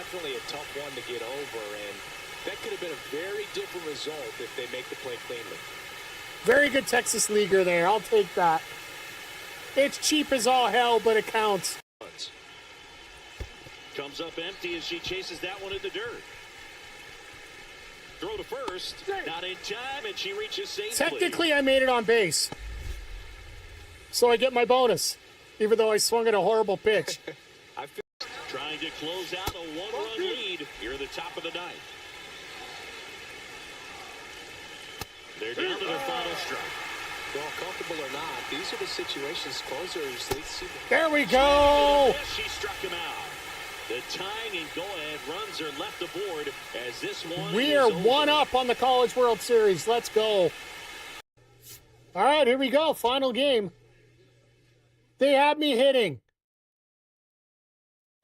definitely a tough one to get over, and that could have been a very different result if they make the play cleanly. Very good Texas leaguer there. I'll take that. It's cheap as all hell, but it counts. Comes up empty as she chases that one in the dirt. Throw to first. Not in time, and she reaches safely. Technically, I made it on base. So I get my bonus, even though I swung at a horrible pitch. Trying to close out a one-run lead here at the top of the ninth. They're down to their final strike. Well, comfortable or not, these are the situations closers. They see there we go. She struck him out. The tying and go-ahead runs are left aboard as this one. We are one up on the College World Series. Let's go. All right, here we go. Final game. They have me hitting.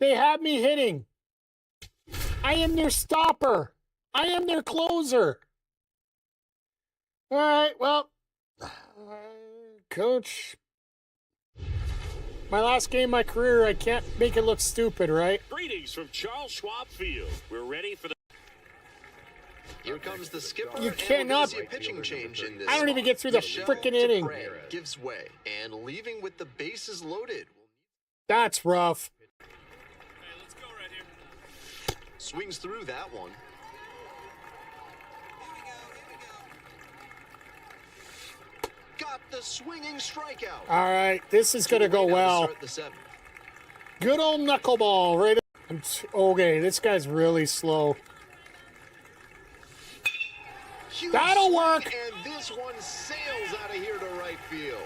They have me hitting. I am their stopper. I am their closer. All right, well, Coach, my last game of my career, I can't make it look stupid, right? Greetings from Charles Schwab Field. We're ready for the... Here comes the skipper. You cannot see a pitching change in this. I don't even get through the freaking inning. Gives way and leaving with the bases loaded. That's rough. Hey, let's go right here. Swings through that one. Got the swinging strikeout. All right, this is going to go well. Good old knuckleball, right? Okay, this guy's really slow. Huge that'll work. And this one sails out of here to right field.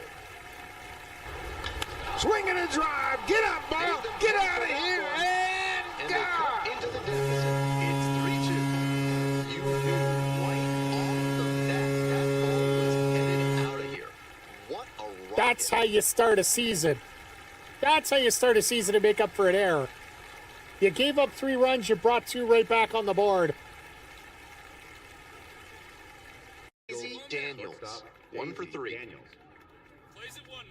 Swing and a drive. Get up, ball. Get out of here. And they cut into the deficit. It's 3-2. You knew right off the bat that ball was headed out of here. What a rocket. That's how you start a season. That's how you start a season to make up for an error. You gave up 3 runs. You brought 2 right back on the board. Daniels, 1 for 3. Daniels. Plays it 1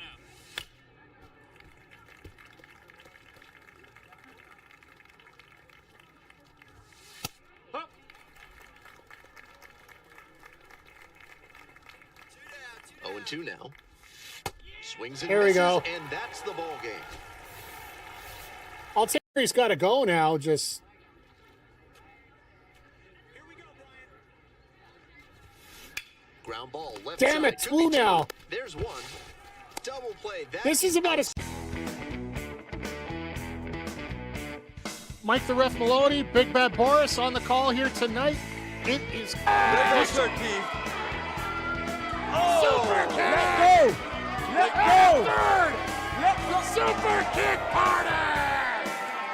now. Huh. 0-2 now. Swings and Here we go. And that's the ball game. I'll take he's got to go now. Just. Ground ball left damn it, side. 2 now. There's 1. Double play. This is about a. Mike the Ref Maloney, Big Bad Boris on the call here tonight. It is. Super kick. Super kick! Let go! Let go! Third. Let the super kick party!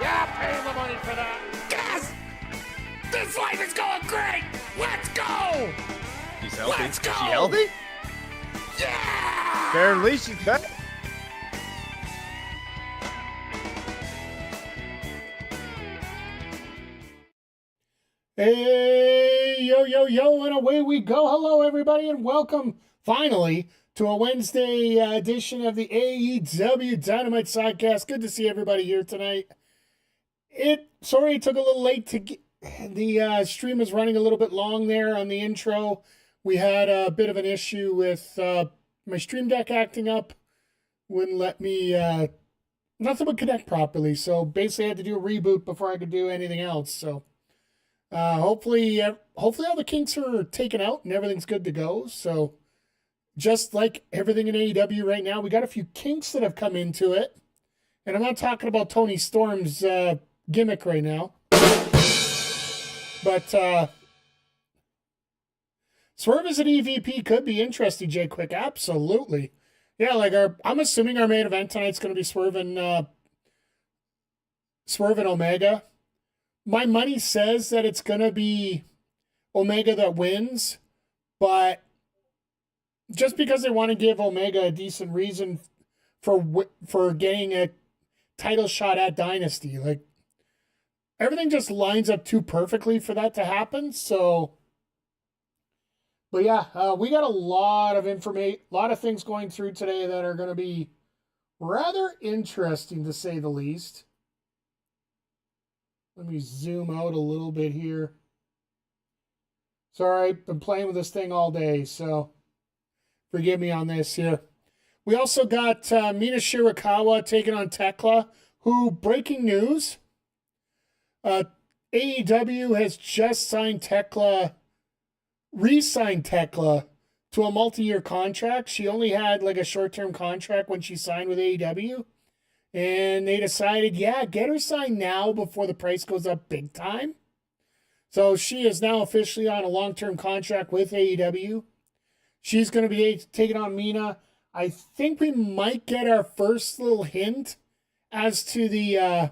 Yeah, pay the money for that. Yes! This life is going great! Let's go! She's healthy. Let's go! Is she healthy? Yeah! Apparently she's back. Hey, yo, yo, yo, and away we go. Hello, everybody, and welcome, finally, to a Wednesday edition of the AEW Dynamite Sidecast. Good to see everybody here tonight. Sorry it took a little late to get, the stream was running a little bit long there on the intro. We had a bit of an issue with my Stream Deck acting up. Wouldn't let me, nothing would connect properly, so basically I had to do a reboot before I could do anything else, so. Hopefully all the kinks are taken out and everything's good to go. So just like everything in AEW right now, we got a few kinks that have come into it. And I'm not talking about Tony Storm's gimmick right now. But Swerve as an EVP could be interesting, Jay Quick. Absolutely. Yeah, like I'm assuming our main event tonight's going to be Swerve and Omega. My money says that it's going to be Omega that wins, but just because they want to give Omega a decent reason for getting a title shot at Dynasty, like everything just lines up too perfectly for that to happen. So, but yeah, we got a lot of information, a lot of things going through today that are going to be rather interesting to say the least. Let me zoom out a little bit here. Sorry, I've been playing with this thing all day, so forgive me on this here. We also got Mina Shirakawa taking on Tekla, who, breaking news, AEW has just signed Tekla, re-signed Tekla to a multi-year contract. She only had like a short-term contract when she signed with AEW. And they decided, yeah, get her signed now before the price goes up big time. So she is now officially on a long-term contract with AEW. She's going to be taking on Mina. I think we might get our first little hint as to the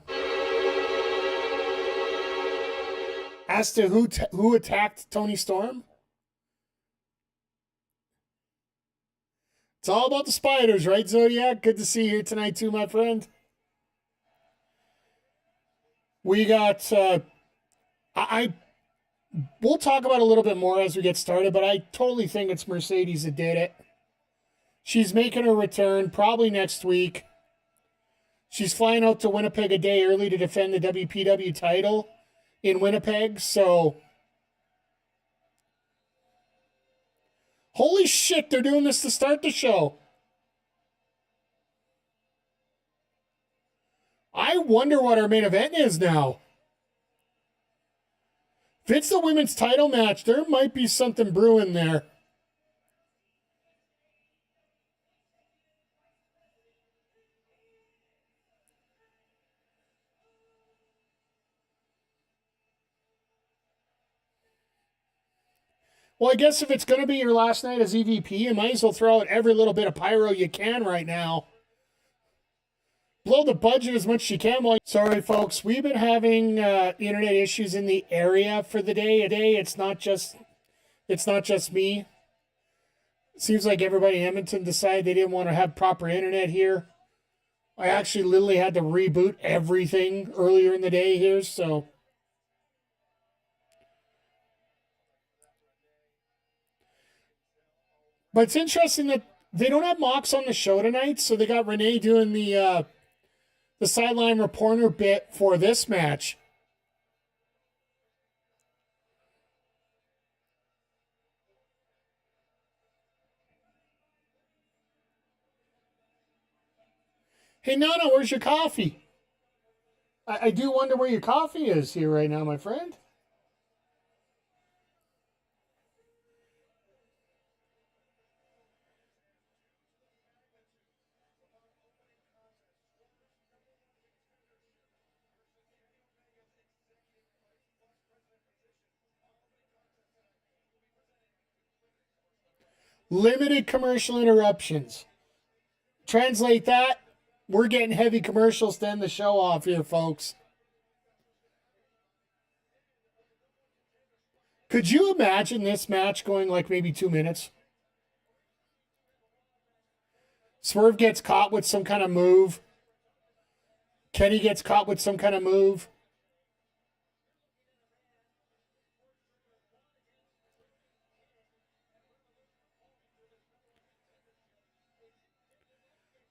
who attacked Tony Storm. It's all about the spiders, right, Zodiac? Good to see you here tonight too, my friend. We got we'll talk about it a little bit more as we get started, but I totally think it's Mercedes that did it. She's making her return probably next week. She's flying out to Winnipeg a day early to defend the WPW title in Winnipeg, so holy shit, they're doing this to start the show. I wonder what our main event is now. If it's the women's title match, there might be something brewing there. Well, I guess if it's going to be your last night as EVP, you might as well throw out every little bit of pyro you can right now. Blow the budget as much as you can. Sorry, folks. We've been having internet issues in the area for the day. It's not just me. It seems like everybody in Edmonton decided they didn't want to have proper internet here. I actually literally had to reboot everything earlier in the day here, so. But it's interesting that they don't have Mox on the show tonight, so they got Renee doing the sideline reporter bit for this match. Hey, Nana, where's your coffee? I do wonder where your coffee is here right now, my friend. Limited commercial interruptions. Translate that. We're getting heavy commercials to end the show off here, folks. Could you imagine this match going like maybe 2 minutes? Swerve gets caught with some kind of move. Kenny gets caught with some kind of move.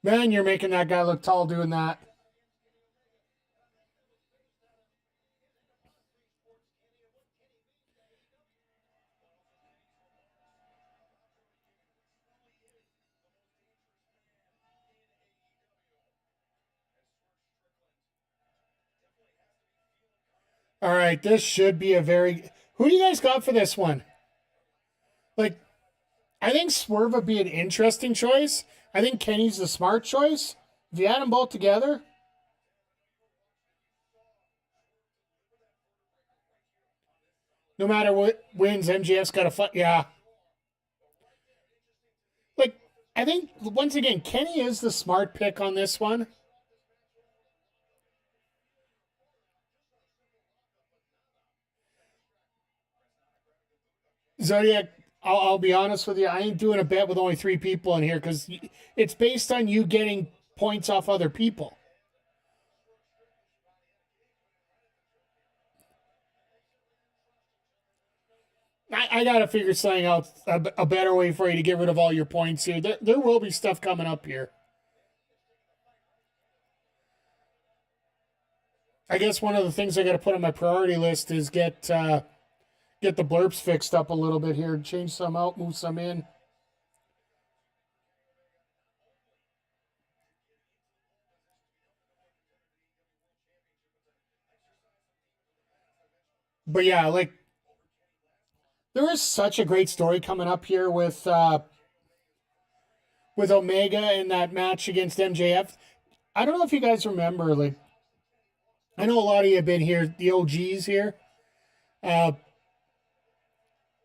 Man, you're making that guy look tall doing that. All right, this should be a very... Who do you guys got for this one? Like, I think Swerve would be an interesting choice. I think Kenny's the smart choice. If you add them both together... No matter what wins, MJF's got to fight. Yeah. Like, I think, once again, Kenny is the smart pick on this one. Zodiac, I'll be honest with you. I ain't doing a bet with only 3 people in here because it's based on you getting points off other people. I got to figure something out, a better way for you to get rid of all your points here. There will be stuff coming up here. I guess one of the things I got to put on my priority list is get the blurps fixed up a little bit here. Change some out, move some in. But yeah, like, there is such a great story coming up here with Omega and that match against MJF. I don't know if you guys remember, like, I know a lot of you have been here, the OGs here.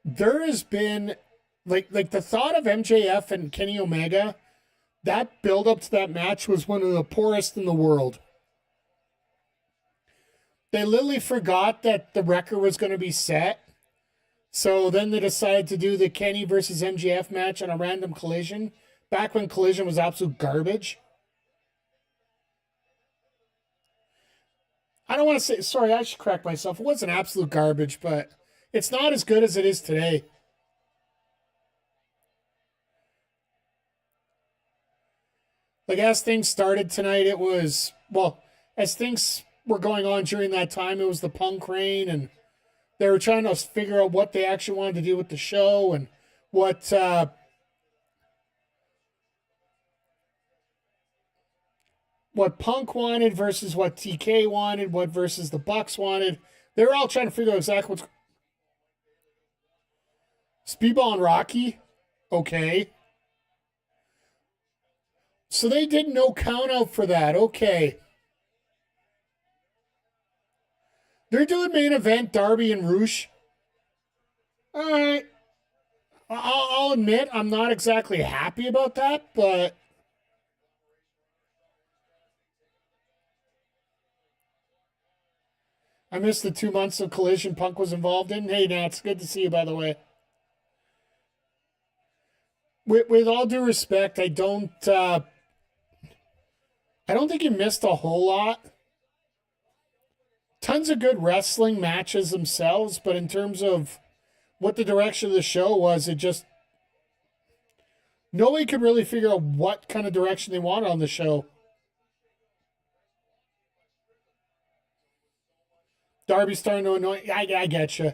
There has been, like the thought of MJF and Kenny Omega, that build up to that match was one of the poorest in the world. They literally forgot that the record was going to be set. So then they decided to do the Kenny versus MJF match on a random Collision, back when Collision was absolute garbage. I don't want to say, sorry, I should correct myself. It wasn't absolute garbage, but it's not as good as it is today. Like, as things started tonight, it was, well, as things were going on during that time, it was the Punk reign, and they were trying to figure out what they actually wanted to do with the show and what Punk wanted versus what TK wanted, what versus the Bucks wanted. They were all trying to figure out exactly what's... Speedball and Rocky? Okay. So they did no count out for that. Okay. They're doing main event, Darby and Roosh. All right. I'll admit I'm not exactly happy about that, but I missed the 2 months of Collision Punk was involved in. Hey, Nats, good to see you, by the way. With all due respect, I don't think you missed a whole lot. Tons of good wrestling matches themselves, but in terms of what the direction of the show was, it just... Nobody could really figure out what kind of direction they wanted on the show. Darby's starting to annoy... I get you.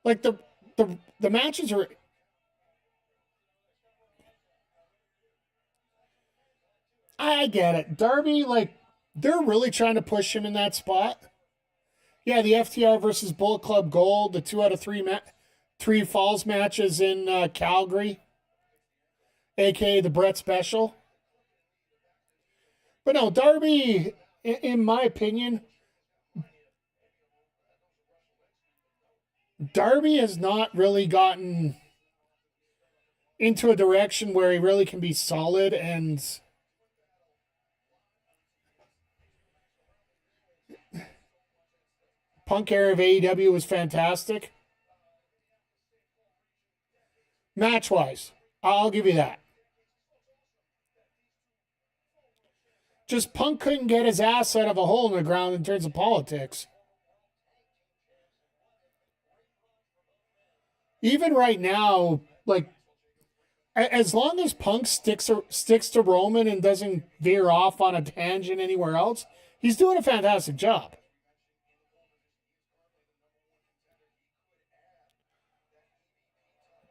Like, the matches are... I get it. Darby, like, they're really trying to push him in that spot. Yeah, the FTR versus Bullet Club Gold, the 2 out of 3 falls matches in Calgary, a.k.a. the Brett Special. But no, Darby, in my opinion, Darby has not really gotten into a direction where he really can be solid, and Punk era of AEW was fantastic. Match-wise, I'll give you that. Just Punk couldn't get his ass out of a hole in the ground in terms of politics. Even right now, like, as long as Punk sticks to Roman and doesn't veer off on a tangent anywhere else, he's doing a fantastic job.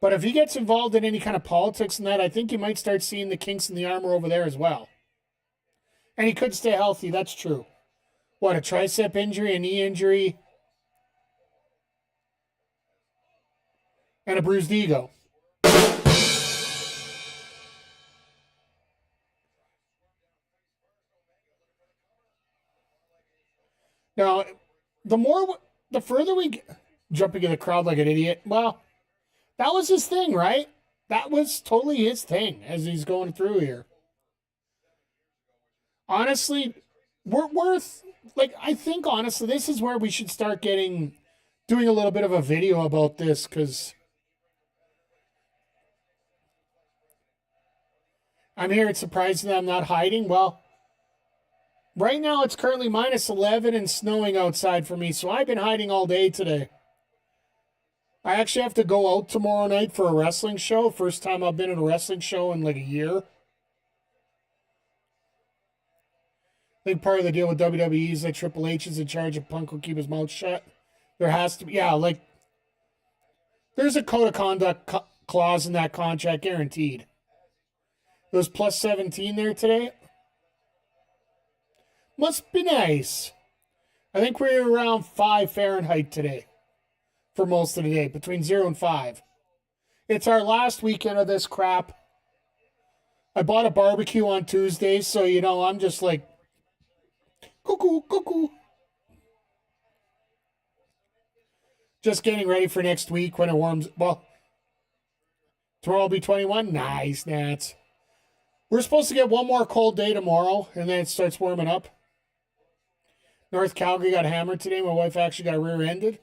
But if he gets involved in any kind of politics and that, I think you might start seeing the kinks in the armor over there as well. And he could stay healthy, that's true. What, a tricep injury, a knee injury, and a bruised ego. Now, the further we get, jumping in the crowd like an idiot, well, that was his thing, right? That was totally his thing as he's going through here. Honestly, I think honestly, this is where we should start doing a little bit of a video about this, because I'm here. It's surprising that I'm not hiding. Well, right now it's currently -11 and snowing outside for me, so I've been hiding all day today. I actually have to go out tomorrow night for a wrestling show. First time I've been at a wrestling show in like a year. think part of the deal with WWE is that Triple H is in charge of Punk will keep his mouth shut. There has to be, yeah, like, there's a code of conduct clause in that contract guaranteed. It was plus 17 there today. Must be nice. I think we're around 5 Fahrenheit today for most of the day, between 0 and 5. It's our last weekend of this crap. I bought a barbecue on Tuesday, so, you know, I'm just like, cuckoo, cuckoo. Just getting ready for next week when it warms. Well, tomorrow will be 21. Nice, Nats. We're supposed to get one more cold day tomorrow, and then it starts warming up. North Calgary got hammered today. My wife actually got rear-ended.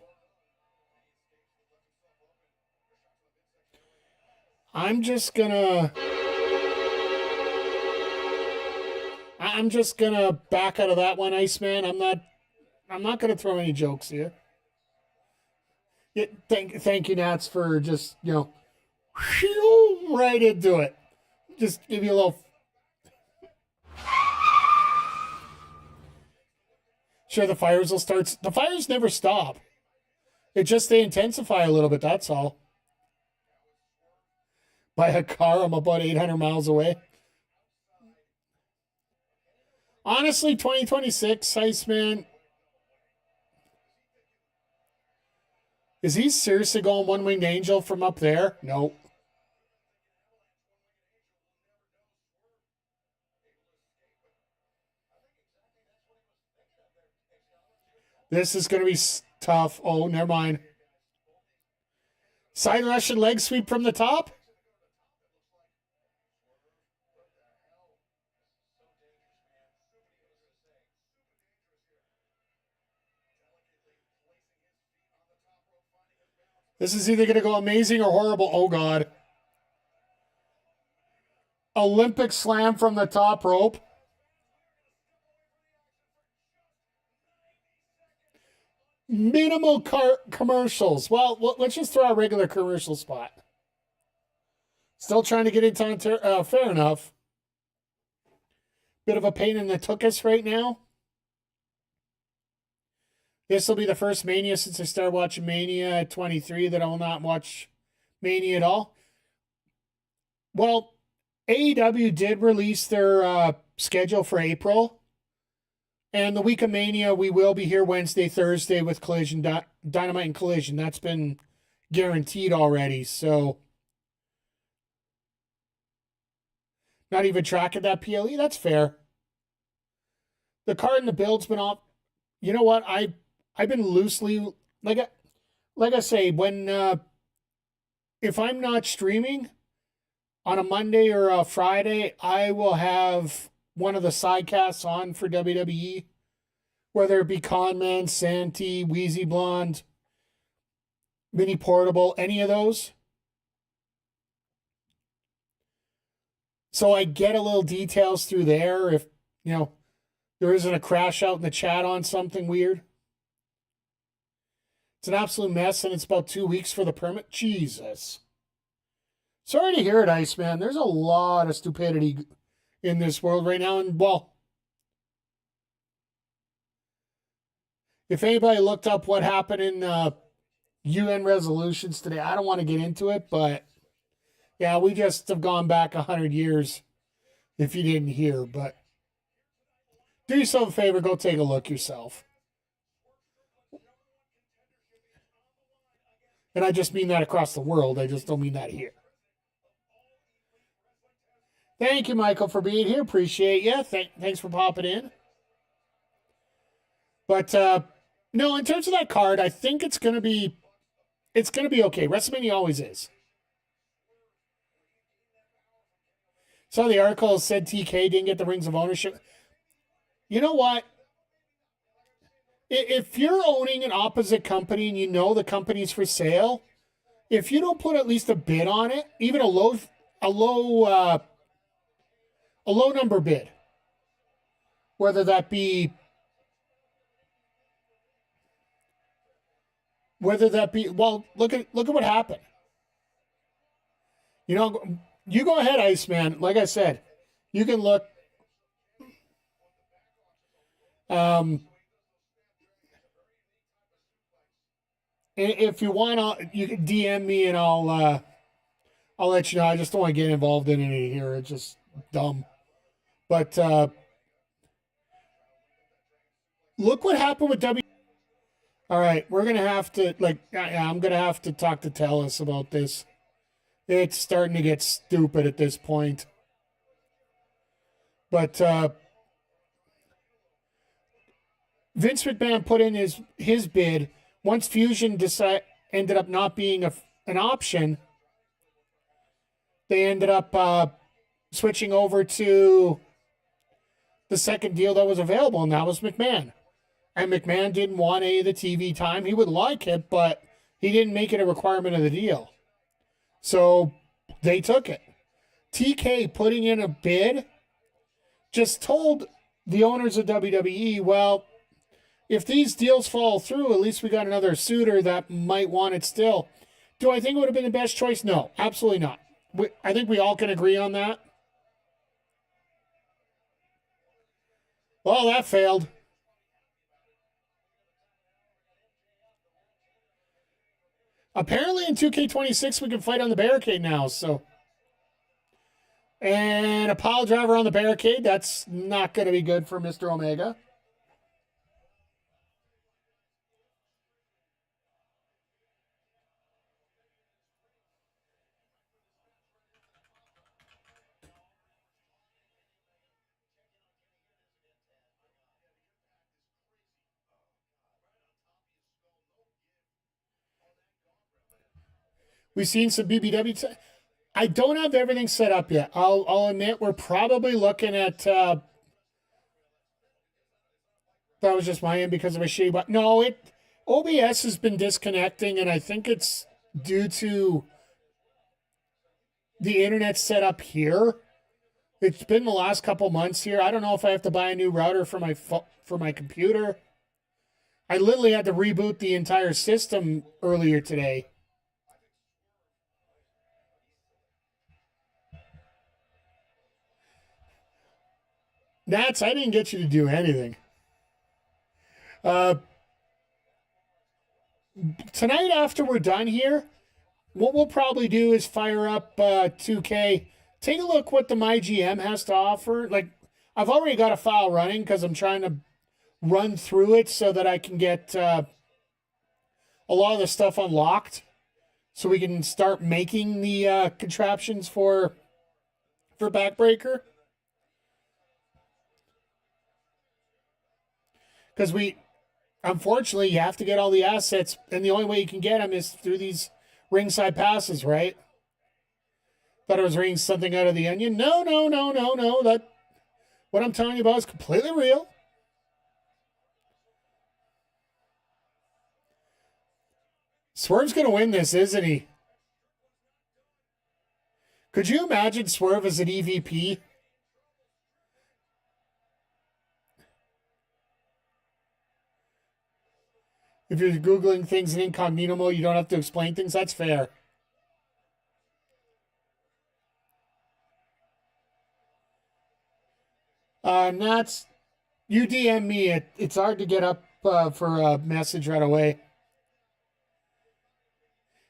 I'm just gonna back out of that one, Iceman. I'm not gonna throw any jokes here. Yeah, thank you, Nats, for just, you know, right into it. Just give you a little. Sure, the fires will start. The fires never stop. They intensify a little bit, that's all. By a car, I'm about 800 miles away. Honestly, 2026, Iceman. Is he seriously going one-winged angel from up there? No. This is going to be tough. Oh, never mind. Side Russian leg sweep from the top. This is either going to go amazing or horrible. Oh, God. Olympic slam from the top rope. Minimal commercials. Well, let's just throw a regular commercial spot. Still trying to get into fair enough. Bit of a pain in the tuchus right now. This will be the first Mania since I started watching Mania at 23 that I will not watch Mania at all. Well, AEW did release their schedule for April. And the week of Mania, we will be here Wednesday, Thursday with Collision, Dynamite and Collision. That's been guaranteed already, so not even tracking that PLE. That's fair. The card and the build's been off. You know what? I've been loosely like I say, when if I'm not streaming on a Monday or a Friday, I will have one of the sidecasts on for WWE, whether it be Conman, Santee, Wheezy Blonde, Mini Portable, any of those. So I get a little details through there if, you know, there isn't a crash out in the chat on something weird. It's an absolute mess, and it's about 2 weeks for the permit. Jesus. Sorry to hear it, Iceman. There's a lot of stupidity in this world right now, and, well, if anybody looked up what happened in UN resolutions today, I don't want to get into it, but yeah, we just have gone back 100 years if you didn't hear, but do yourself a favor, go take a look yourself. And I just mean that across the world. I just don't mean that here. Thank you, Michael, for being here. Appreciate you. Thanks for popping in. But no, in terms of that card, I think it's gonna be okay. WrestleMania always is. So the article said TK didn't get the rings of ownership. You know what? If you're owning an opposite company and you know the company's for sale, if you don't put at least a bid on it, even a low number bid, whether that be well, look at what happened. You know, you go ahead, Iceman. Like I said, you can look. If you want, you can DM me and I'll let you know. I just don't want to get involved in any here. It's just dumb. But look what happened with W. All right, we're gonna have to I'm gonna have to talk to Telus about this. It's starting to get stupid at this point. But Vince McMahon put in his bid. Once Fusion ended up not being an option, they ended up switching over to the second deal that was available, and that was McMahon. And McMahon didn't want any of the TV time. He would like it, but he didn't make it a requirement of the deal. So they took it. TK putting in a bid just told the owners of WWE, well, if these deals fall through, at least we got another suitor that might want it still. Do I think it would have been the best choice? No, absolutely not. I think we all can agree on that. Well, that failed. Apparently in 2K26 we can fight on the barricade now, so. And a pile driver on the barricade, that's not going to be good for Mr. Omega. We've seen some BBW. I don't have everything set up yet. I'll admit we're probably looking at. That was just my end because of a shitty button. No, OBS has been disconnecting, and I think it's due to the internet set up here. It's been the last couple months here. I don't know if I have to buy a new router for my computer. I literally had to reboot the entire system earlier today. Nats, I didn't get you to do anything. Tonight after we're done here, what we'll probably do is fire up 2K. Take a look what the MyGM has to offer. Like, I've already got a file running because I'm trying to run through it so that I can get a lot of the stuff unlocked so we can start making the contraptions for Backbreaker. Because unfortunately, you have to get all the assets, and the only way you can get them is through these ringside passes, right? Thought I was reading something out of the Onion. No. That what I'm telling you about is completely real. Swerve's going to win this, isn't he? Could you imagine Swerve as an EVP? If you're Googling things in incognito mode, you don't have to explain things. That's fair. Nats, you DM me. It's hard to get up for a message right away.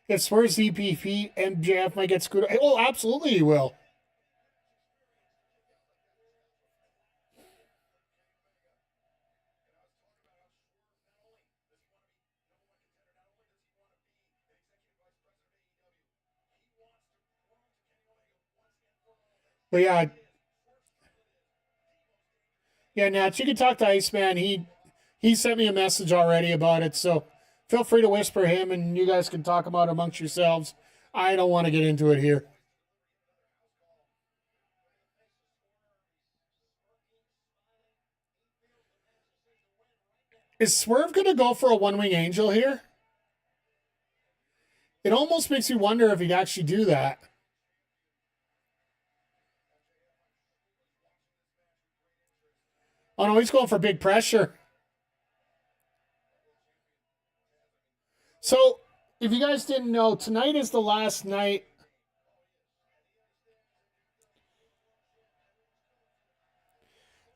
If Swerve's EPP, MJF might get screwed. Oh, absolutely he will. But yeah, Nats, you can talk to Iceman. He sent me a message already about it, so feel free to whisper him, and you guys can talk about it amongst yourselves. I don't want to get into it here. Is Swerve going to go for a one-wing angel here? It almost makes me wonder if he'd actually do that. Oh, no, he's going for big pressure. So, if you guys didn't know, tonight is the last night.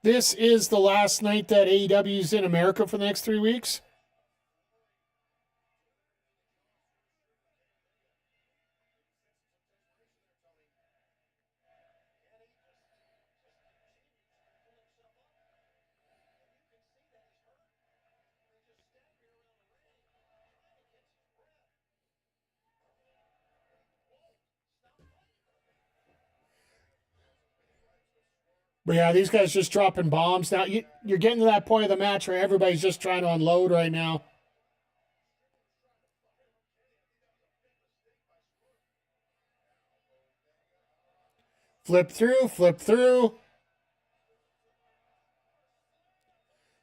This is the last night that AEW is in America for the next 3 weeks. But yeah, these guys just dropping bombs. Now, you're getting to that point of the match where everybody's just trying to unload right now. Flip through, flip through.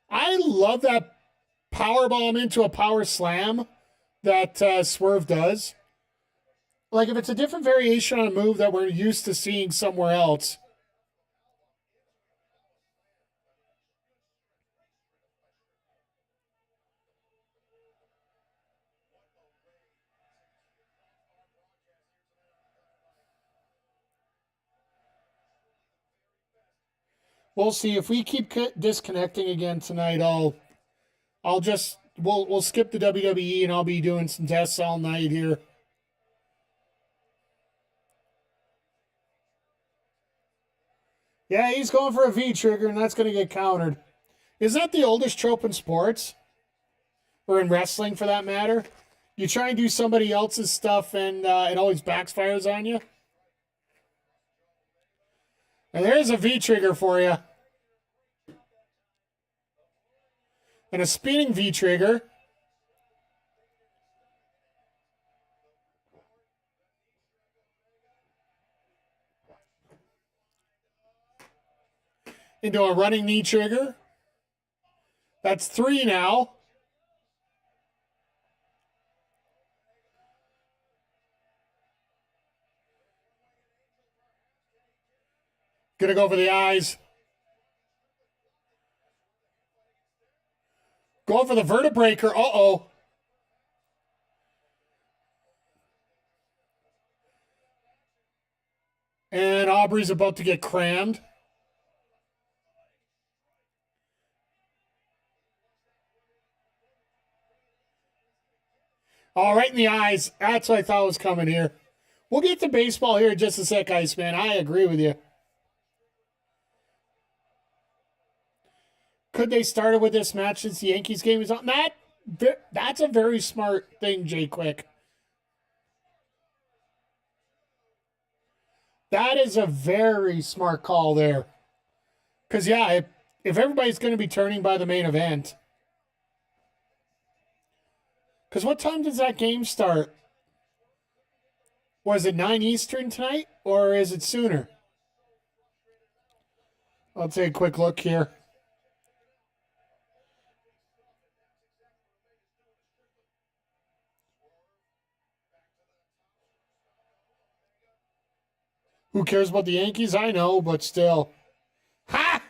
I love that power bomb into a power slam that Swerve does. Like, if it's a different variation on a move that we're used to seeing somewhere else. We'll see. If we keep disconnecting again tonight, we'll skip the WWE and I'll be doing some tests all night here. Yeah, he's going for a V trigger and that's going to get countered. Isn't that the oldest trope in sports? Or in wrestling for that matter? You try and do somebody else's stuff and it always backfires on you. And there's a V trigger for you. And a spinning V trigger. Into a running knee trigger. That's 3 now. Gonna go for the eyes. Going for the vertebraker. Uh-oh. And Aubrey's about to get crammed. All right in the eyes. That's what I thought was coming here. We'll get to baseball here in just a sec, Iceman. I agree with you. Could they started with this match since the Yankees game is on? That's a very smart thing, Jay Quick. That is a very smart call there. Because, yeah, if everybody's going to be turning by the main event. Because what time does that game start? Was it 9 Eastern tonight? Or is it sooner? I'll take a quick look here. Who cares about the Yankees? I know, but still. Ha!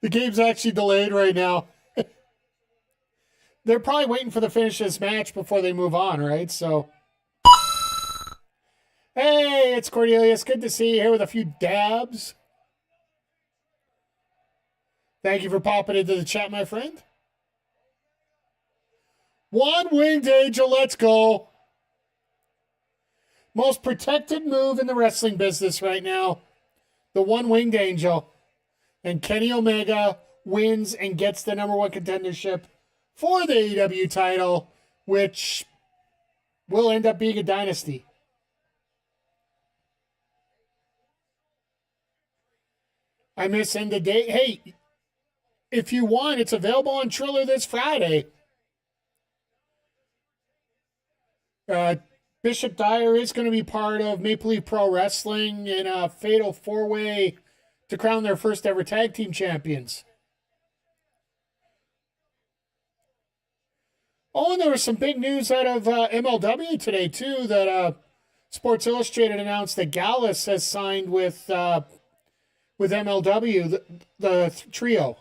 The game's actually delayed right now. They're probably waiting for the finish of this match before they move on, right? So, hey, it's Cornelius. Good to see you here with a few dabs. Thank you for popping into the chat, my friend. One-winged angel, let's go. Most protected move in the wrestling business right now. The one-winged angel. And Kenny Omega wins and gets the #1 contendership for the AEW title, which will end up being a dynasty. I miss end the day. Hey, if you want, it's available on Triller this Friday. Bishop Dyer is going to be part of Maple Leaf Pro Wrestling in a fatal 4-way to crown their first ever tag team champions. Oh, and there was some big news out of MLW today, too, that Sports Illustrated announced that Gallus has signed with MLW, the trio.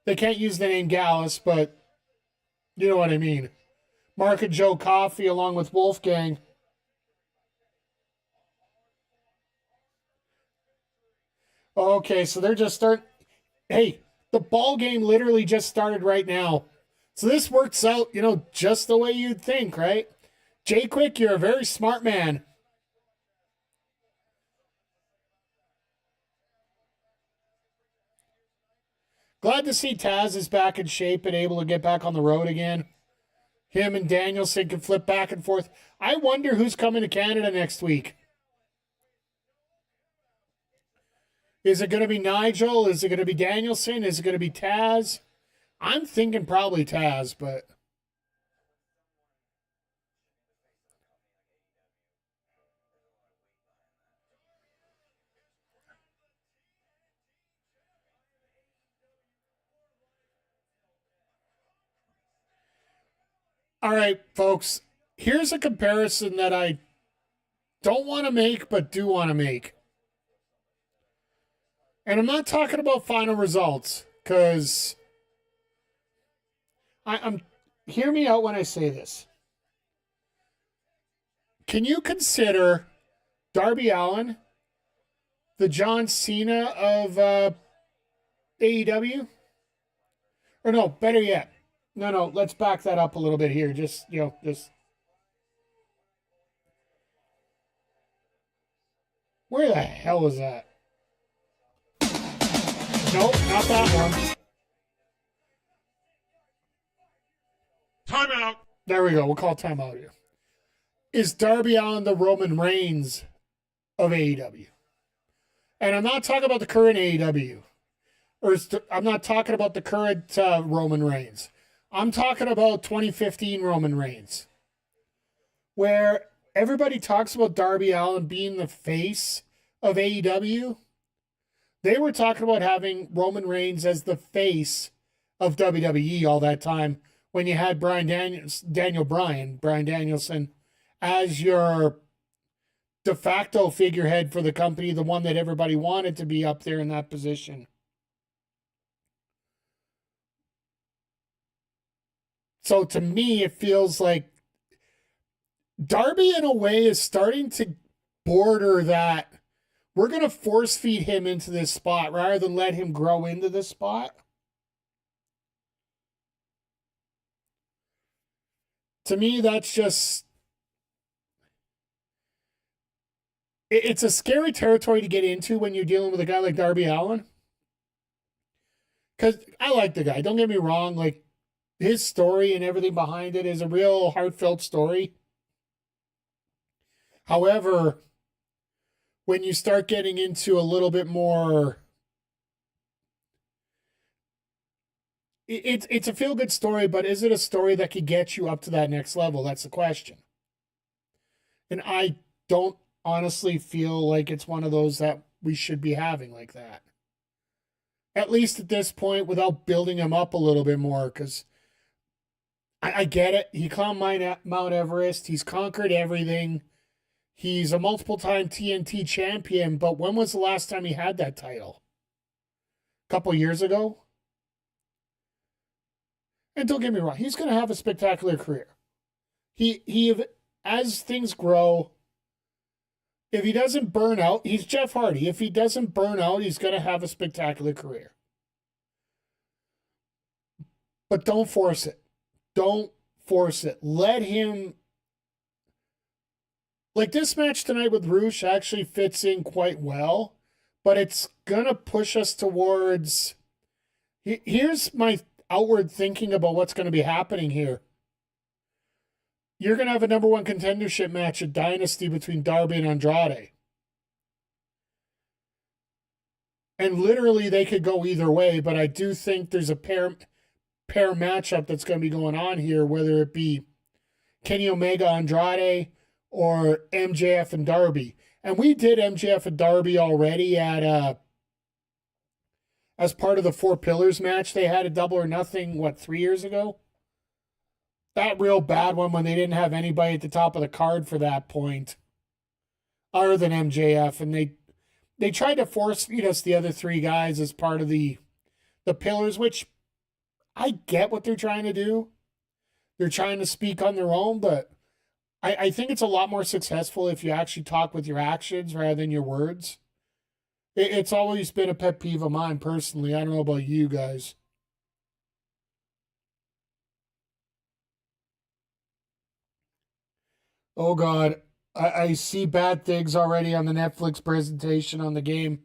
They can't use the name Gallus, but you know what I mean. Mark and Joe Coffey along with Wolfgang. Okay, so they're just starting. Hey, the ball game literally just started right now. So this works out, just the way you'd think, right? Jay Quick, you're a very smart man. Glad to see Taz is back in shape and able to get back on the road again. Him and Danielson can flip back and forth. I wonder who's coming to Canada next week. Is it going to be Nigel? Is it going to be Danielson? Is it going to be Taz? I'm thinking probably Taz, but... All right, folks. Here's a comparison that I don't want to make, but do want to make. And I'm not talking about final results, because I'm hear me out when I say this. Can you consider Darby Allin the John Cena of AEW? Or no, better yet. No, let's back that up a little bit here. Just. Where the hell is that? Nope, not that one. Timeout. There we go. We'll call timeout here. Is Darby Allin the Roman Reigns of AEW? And I'm not talking about the current AEW. I'm not talking about the current Roman Reigns. I'm talking about 2015 Roman Reigns, where everybody talks about Darby Allin being the face of AEW. They were talking about having Roman Reigns as the face of WWE all that time when you had Brian Danielson, as your de facto figurehead for the company, the one that everybody wanted to be up there in that position. So to me, it feels like Darby, in a way, is starting to border that we're going to force feed him into this spot rather than let him grow into this spot. To me, that's just... It's a scary territory to get into when you're dealing with a guy like Darby Allin. Because I like the guy. Don't get me wrong. Like, his story and everything behind it is a real heartfelt story. However, when you start getting into a little bit more... It's a feel-good story, but is it a story that could get you up to that next level? That's the question. And I don't honestly feel like it's one of those that we should be having like that. At least at this point, without building him up a little bit more, because I get it. He climbed Mount Everest. He's conquered everything. He's a multiple-time TNT champion, but when was the last time he had that title? A couple years ago? And don't get me wrong, he's going to have a spectacular career. As things grow, if he doesn't burn out, he's Jeff Hardy. If he doesn't burn out, he's going to have a spectacular career. But don't force it. Don't force it. Let him... Like, this match tonight with Roosh actually fits in quite well, but it's going to push us towards... Here's my outward thinking about what's going to be happening here. You're going to have a number one contendership match at Dynasty between Darby and Andrade. And literally they could go either way, but I do think there's a pair matchup that's going to be going on here, whether it be Kenny Omega Andrade or MJF and Darby. And we did MJF and Darby already at as part of the Four Pillars match. They had a Double or Nothing, 3 years ago? That real bad one when they didn't have anybody at the top of the card for that point other than MJF. And they tried to force feed us the other three guys as part of the Pillars, which I get what they're trying to do. They're trying to speak on their own, but I think it's a lot more successful if you actually talk with your actions rather than your words. It's always been a pet peeve of mine personally. I don't know about you guys. Oh God, I see bad things already on the Netflix presentation on the game.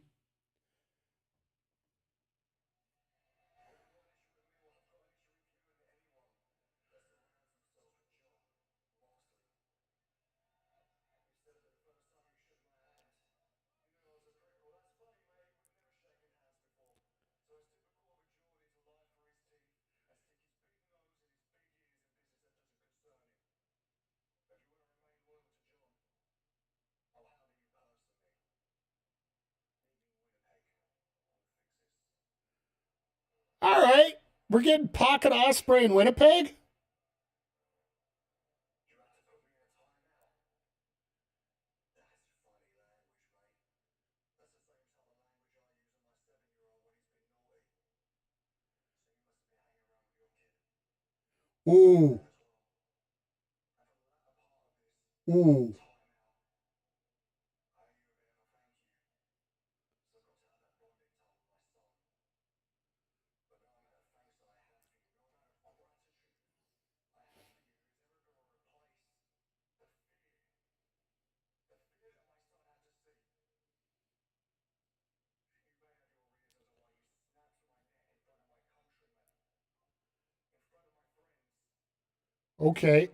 All right, we're getting Pocket Osprey in Winnipeg. Ooh, ooh. Okay.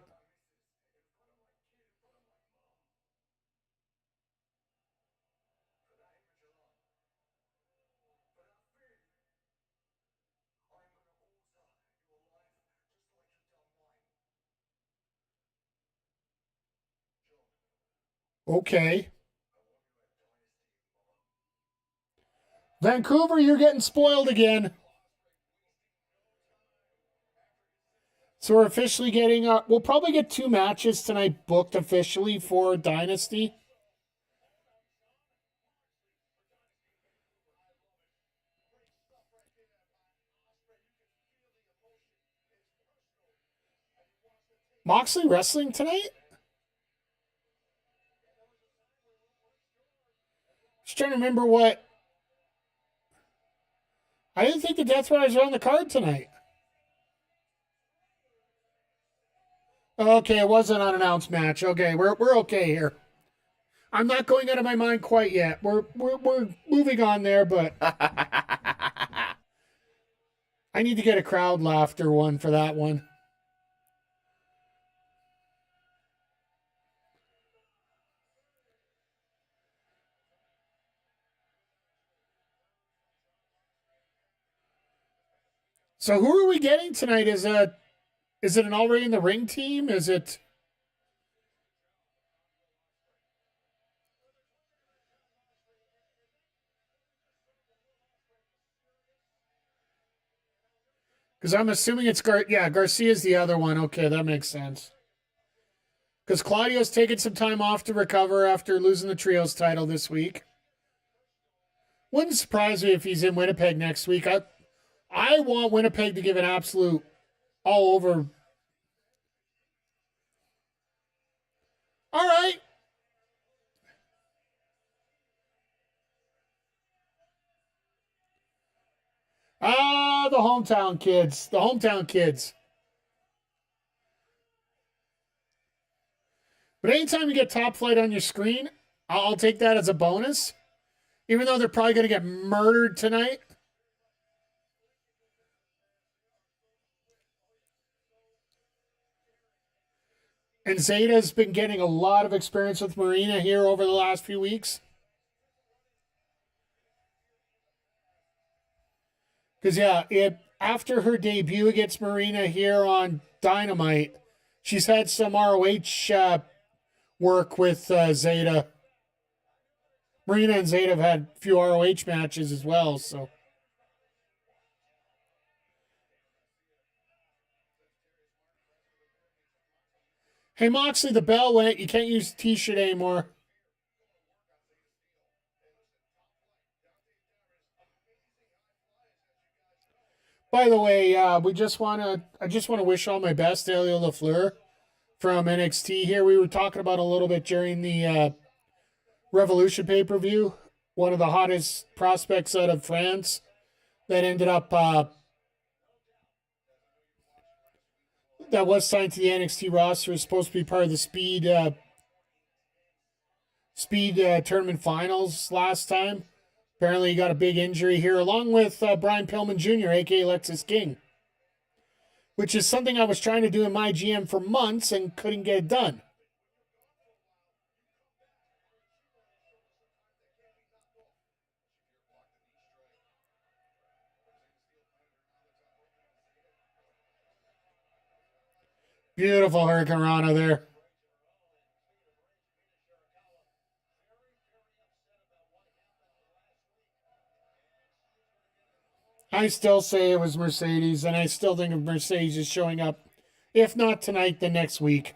Okay. Vancouver, you're getting spoiled again. So we're officially getting, we'll probably get 2 matches tonight booked officially for Dynasty. Moxley wrestling tonight? Just trying to remember what. I didn't think the Death Riders were on the card tonight. Okay, it was an unannounced match. Okay, we're okay here. I'm not going out of my mind quite yet. We're moving on there, but I need to get a crowd laughter one for that one. So who are we getting tonight? Is it an already in the ring team? Is it? Because I'm assuming it's Garcia's the other one. Okay, that makes sense. Because Claudio's taking some time off to recover after losing the trios title this week. Wouldn't surprise me if he's in Winnipeg next week. I want Winnipeg to give an absolute all over. All right. The hometown kids. The hometown kids. But anytime you get Top Flight on your screen, I'll take that as a bonus. Even though they're probably going to get murdered tonight. And Zeta's been getting a lot of experience with Marina here over the last few weeks. Because, after her debut against Marina here on Dynamite, she's had some ROH work with Zeta. Marina and Zeta have had a few ROH matches as well, so. Hey, Moxley, the bell went. You can't use T-shirt anymore. By the way, I just want to wish all my best to Elio LaFleur from NXT here. We were talking about a little bit during the Revolution pay-per-view. one of the hottest prospects out of France that ended up that was signed to the NXT roster, is supposed to be part of the Speed tournament finals last time. Apparently he got a big injury here, along with Brian Pillman Jr., a.k.a. Lexus King, which is something I was trying to do in my GM for months and couldn't get it done. Beautiful Hurricane Rana there. I still say it was Mercedes, and I still think of Mercedes is showing up, if not tonight, then next week.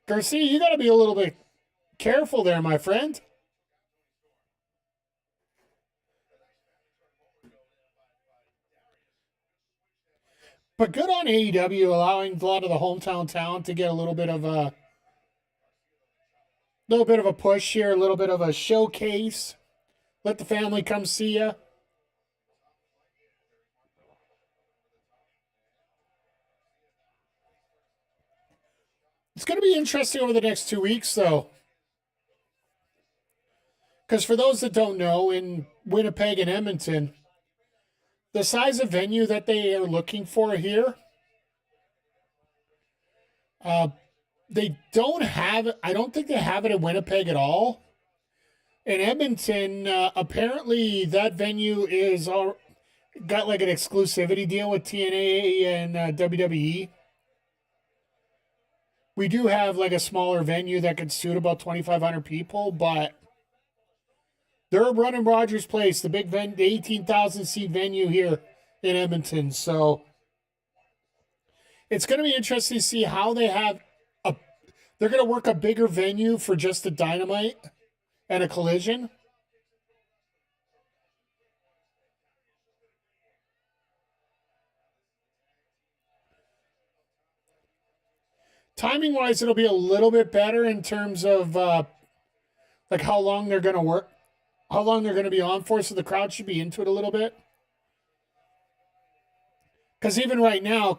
Garcia, you got to be a little bit careful there, my friend. But good on AEW allowing a lot of the hometown talent to get a little bit of a push here, a little bit of a showcase. Let the family come see you. It's going to be interesting over the next 2 weeks, though. Because for those that don't know, in Winnipeg and Edmonton, the size of venue that they are looking for here, they don't have it. I don't think they have it in Winnipeg at all. In Edmonton, apparently that venue is got like an exclusivity deal with TNA and WWE. We do have like a smaller venue that could suit about 2,500 people, but they're running Rogers Place, the big the 18,000 seat venue here in Edmonton. So it's going to be interesting to see how they have they're going to work a bigger venue for just a Dynamite and a Collision. Timing wise, it'll be a little bit better in terms of like how long they're going to work, how long they're going to be on for, so the crowd should be into it a little bit. Because even right now,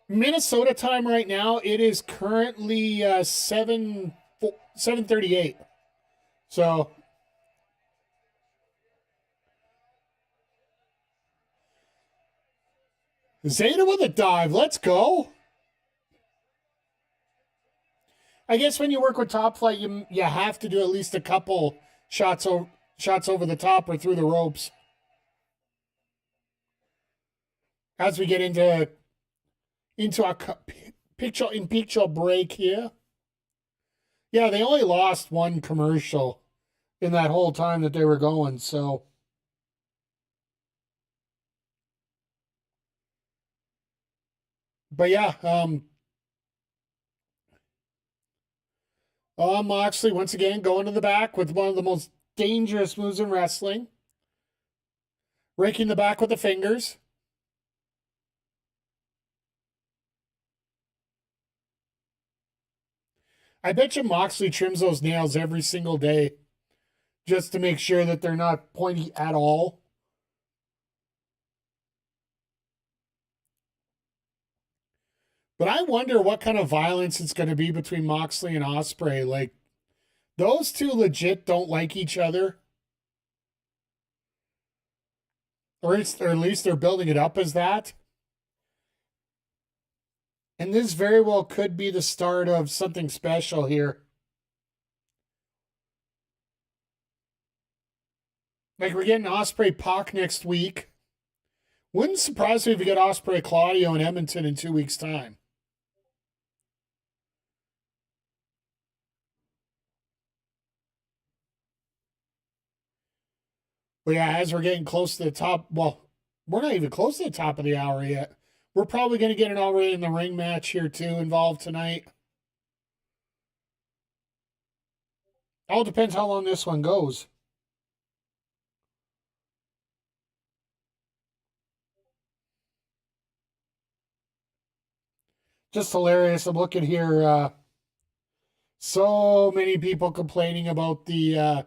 Minnesota time right now, it is currently 7:38. So Zeta with a dive. Let's go. I guess when you work with Top Flight, you have to do at least a couple shots over the top or through the ropes. As we get into our picture break here. Yeah, they only lost one commercial in that whole time that they were going, so. But yeah, Moxley once again going to the back with one of the most dangerous moves in wrestling. Raking the back with the fingers. I bet you Moxley trims those nails every single day just to make sure that they're not pointy at all. But I wonder what kind of violence it's going to be between Moxley and Ospreay. Like, those two legit don't like each other. Or at least they're building it up as that. And this very well could be the start of something special here. Like, we're getting Ospreay Pac next week. Wouldn't surprise me if we get Ospreay Claudio in Edmonton in 2 weeks' time. But yeah, as we're getting close to the top, well, we're not even close to the top of the hour yet. We're probably going to get an Already in the Ring match here too involved tonight. All depends how long this one goes. Just hilarious. I'm looking here. So many people complaining about the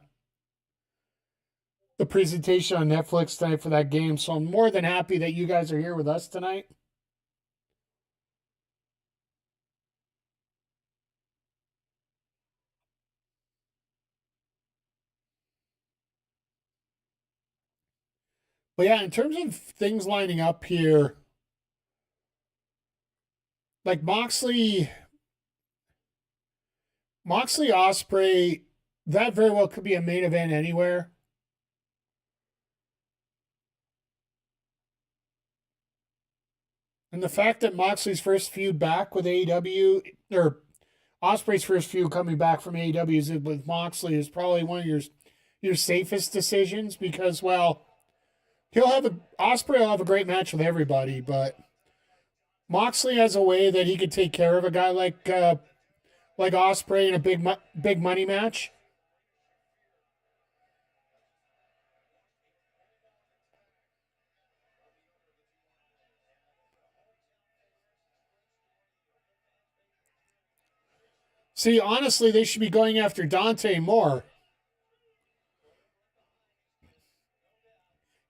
presentation on Netflix tonight for that game. So I'm more than happy that you guys are here with us tonight. But yeah, in terms of things lining up here, like Moxley Osprey, that very well could be a main event anywhere. And the fact that Moxley's first feud back with AEW, or Osprey's first feud coming back from AEW is with Moxley, is probably one of your safest decisions because, well, Osprey will have a great match with everybody, but Moxley has a way that he could take care of a guy like Osprey in a big money match. See, honestly, they should be going after Dante more.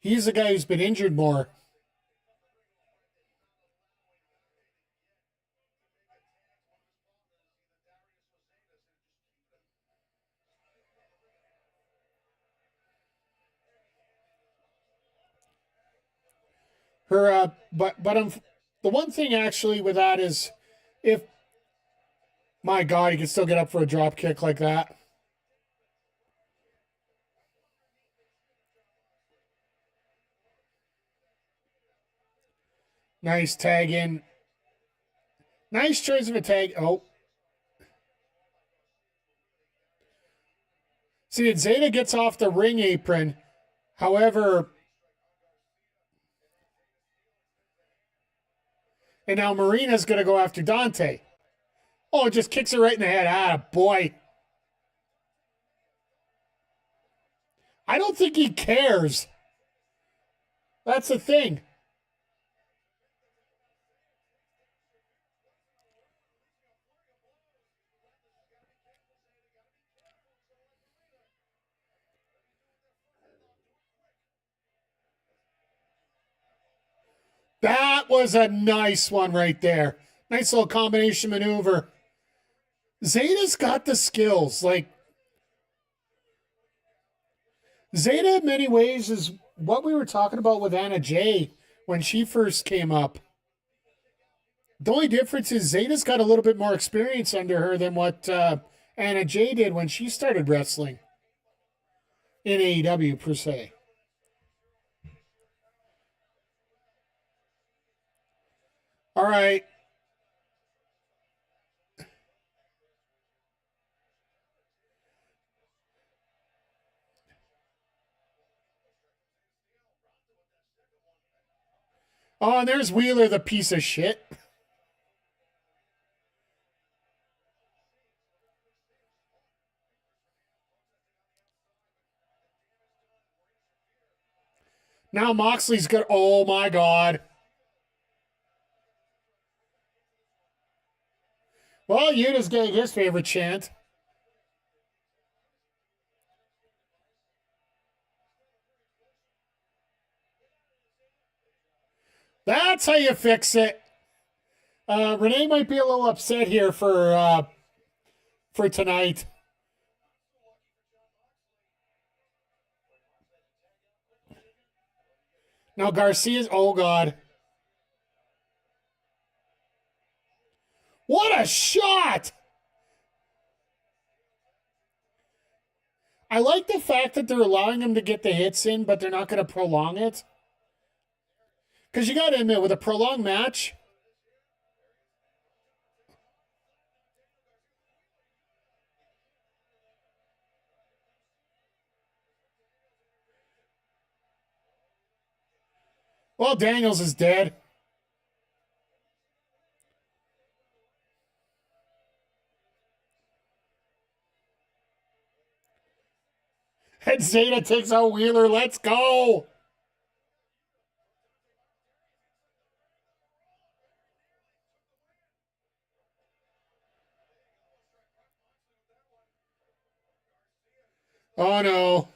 He's the guy who's been injured more. The one thing actually with that is, if my God, he can still get up for a drop kick like that. Nice tag in. Nice choice of a tag. Oh. See, Zeta gets off the ring apron. However, and now Marina's going to go after Dante. Oh, just kicks her right in the head. Ah, boy. I don't think he cares. That's the thing. That was a nice one right there. Nice little combination maneuver. Zeta's got the skills. Like, Zeta, in many ways, is what we were talking about with Anna Jay when she first came up. The only difference is Zeta's got a little bit more experience under her than what Anna Jay did when she started wrestling in AEW, per se. All right. Oh, and there's Wheeler, the piece of shit. Now Moxley's good. Oh, my God. Well, Yuta's getting his favorite chant. That's how you fix it. Renee might be a little upset here for tonight. Now Garcia's, oh God. What a shot! I like the fact that they're allowing him to get the hits in, but they're not going to prolong it. Because you got to admit, with a prolonged match, well, Daniels is dead. And Zeta takes out Wheeler. Let's go. Oh, no.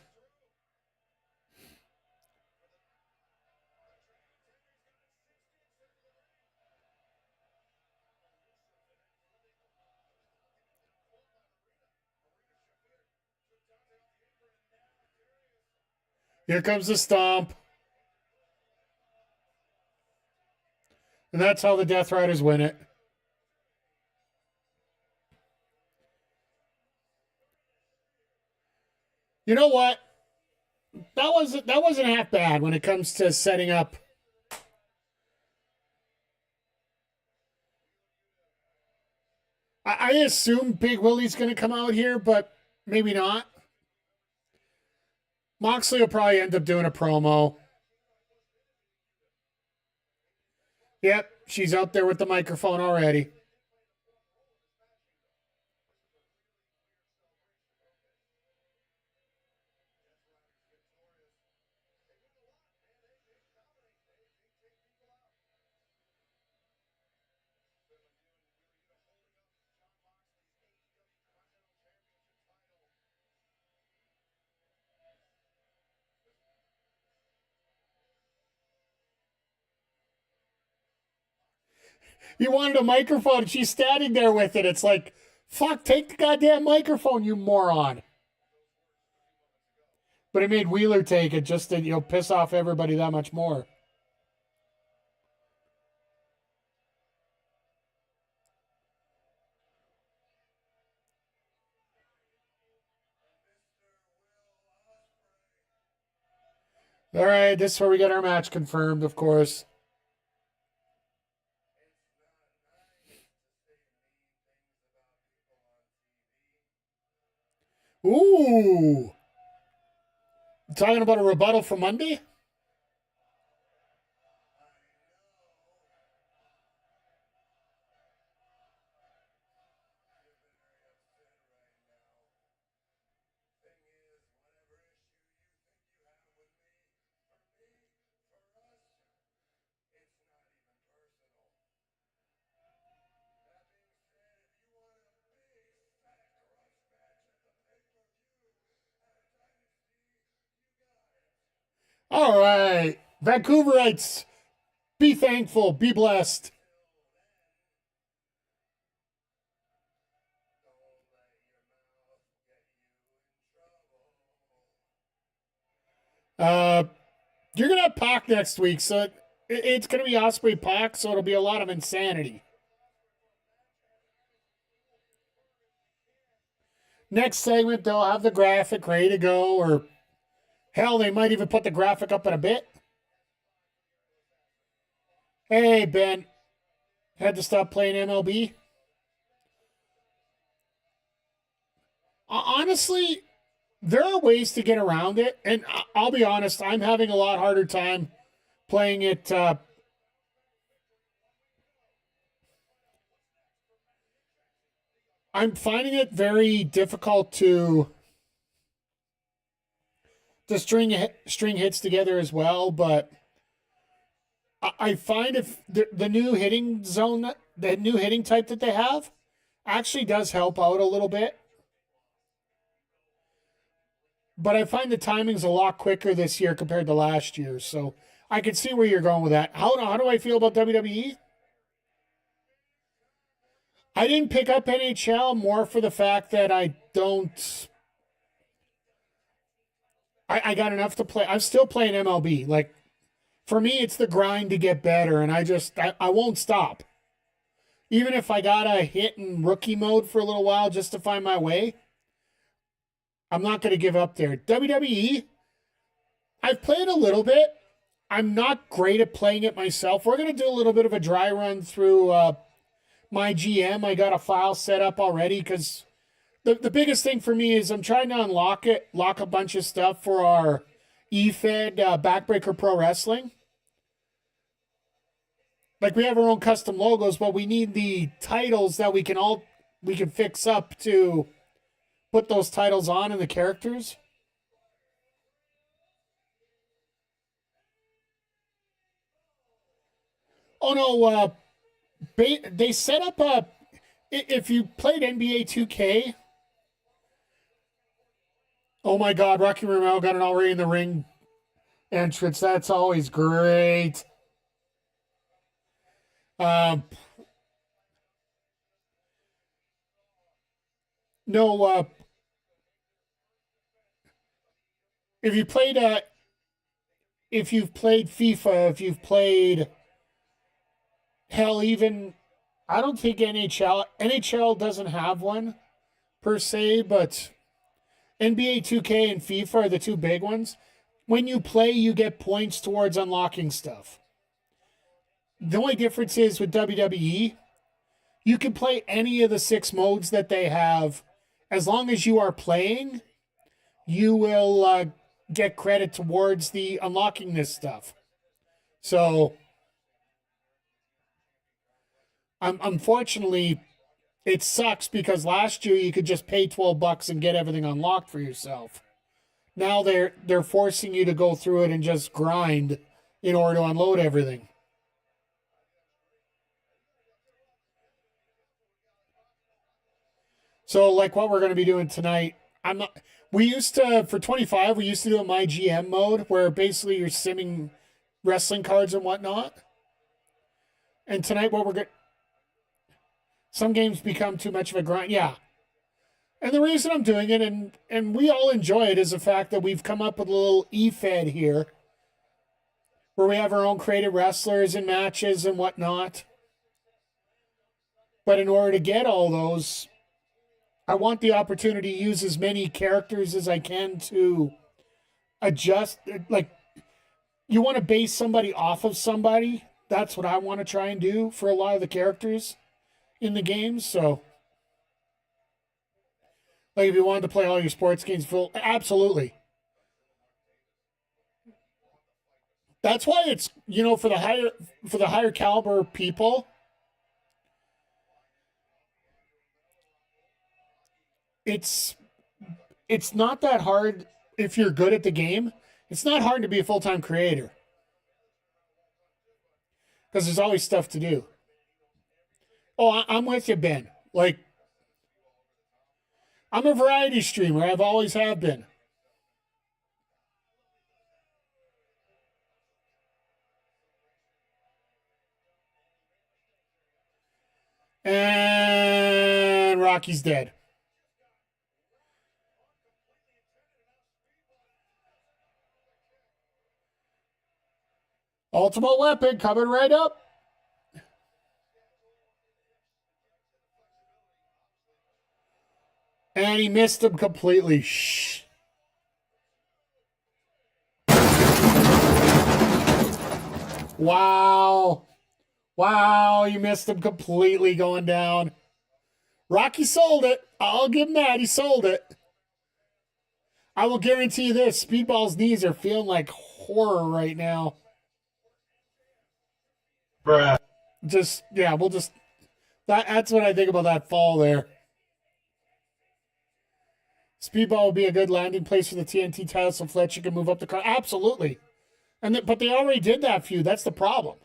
Here comes the stomp. And that's how the Death Riders win it. You know what? That wasn't half bad when it comes to setting up. I assume Big Willie's going to come out here, but maybe not. Moxley will probably end up doing a promo. Yep, she's out there with the microphone already. You wanted a microphone, and she's standing there with it. It's like, fuck, take the goddamn microphone, you moron. But it made Wheeler take it just to, piss off everybody that much more. All right, this is where we get our match confirmed, of course. Ooh. Talking about a rebuttal for Monday? All right. Vancouverites, be thankful, be blessed. You're going to have Pac next week, so it's going to be Osprey Pac, so it'll be a lot of insanity. Next segment, they'll have the graphic ready to go, or hell, they might even put the graphic up in a bit. Hey, Ben. Had to stop playing MLB. Honestly, there are ways to get around it, and I'll be honest, I'm having a lot harder time playing it. I'm finding it very difficult to string hits together as well, but I find if the new hitting zone, the new hitting type that they have, actually does help out a little bit. But I find the timing's a lot quicker this year compared to last year, so I can see where you're going with that. How do I feel about WWE? I didn't pick up NHL more for the fact that I don't. I got enough to play. I'm still playing MLB. Like, for me, it's the grind to get better, and I won't stop. Even if I gotta hit in rookie mode for a little while just to find my way, I'm not going to give up there. WWE, I've played a little bit. I'm not great at playing it myself. We're going to do a little bit of a dry run through my GM. I got a file set up already because the biggest thing for me is I'm trying to lock a bunch of stuff for our eFed Backbreaker Pro Wrestling. Like, we have our own custom logos, but we need the titles that we can fix up to put those titles on and the characters. Oh no, they set up if you played NBA 2K. Oh my God, Rocky Romero got an already in the ring entrance. That's always great. No, if you've played FIFA, if you've played, hell, even, I don't think NHL doesn't have one per se, but NBA 2K and FIFA are the two big ones. When you play, you get points towards unlocking stuff. The only difference is with WWE, you can play any of the 6 modes that they have. As long as you are playing, you will get credit towards the unlocking this stuff. So, unfortunately, it sucks because last year you could just pay $12 and get everything unlocked for yourself. Now they're forcing you to go through it and just grind in order to unload everything. So, like what we're going to be doing tonight, we used to, for 25, we used to do a My GM mode where basically you're simming wrestling cards and whatnot. And tonight some games become too much of a grind. Yeah. And the reason I'm doing it, and we all enjoy it, is the fact that we've come up with a little E-Fed here where we have our own created wrestlers and matches and whatnot. But in order to get all those, I want the opportunity to use as many characters as I can to adjust. Like, you want to base somebody off of somebody. That's what I want to try and do for a lot of the characters in the games. So, like, if you wanted to play all your sports games full, absolutely. That's why it's, for the higher caliber people, it's not that hard if you're good at the game. It's not hard to be a full-time creator because there's always stuff to do. Oh, I'm with you, Ben. Like, I'm a variety streamer. I've always have been. And Rocky's dead. Ultimate Weapon coming right up. And he missed him completely. Shh. Wow. Wow, you missed him completely going down. Rocky sold it. I'll give him that. He sold it. I will guarantee you this. Speedball's knees are feeling like horror right now. Bruh. That's what I think about that fall there. Speedball would be a good landing place for the TNT title so Fletcher can move up the card. Absolutely. But they already did that feud. That's the problem.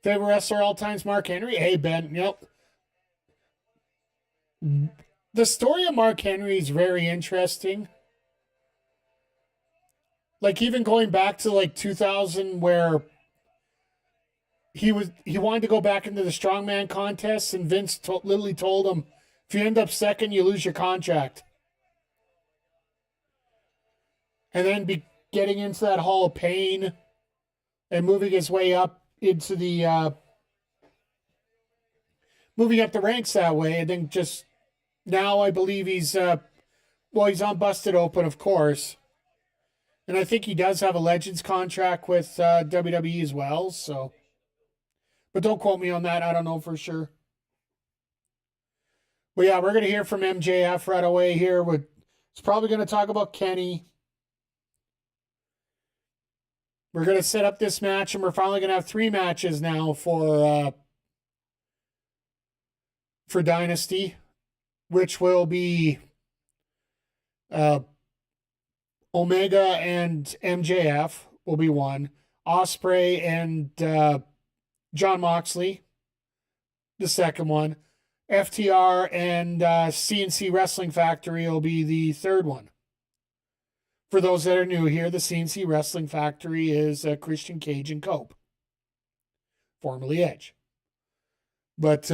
Favorite wrestler all times, Mark Henry. Hey, Ben. Yep. The story of Mark Henry is very interesting. Like, even going back to like 2000 where he wanted to go back into the strongman contest, and Vince literally told him, if you end up second, you lose your contract. And then getting into that Hall of Pain and moving his way up into the moving up the ranks that way, and then just now I believe he's on Busted Open, of course. And I think he does have a Legends contract with WWE as well, so. But don't quote me on that. I don't know for sure. But yeah, we're going to hear from MJF right away here. It's probably going to talk about Kenny. We're going to set up this match, and we're finally going to have 3 matches now for Dynasty, which will be Omega and MJF will be one. Ospreay and John Moxley, the second one. FTR and CNC Wrestling Factory will be the third one. For those that are new here, the CNC Wrestling Factory is Christian Cage and Cope, formerly Edge. But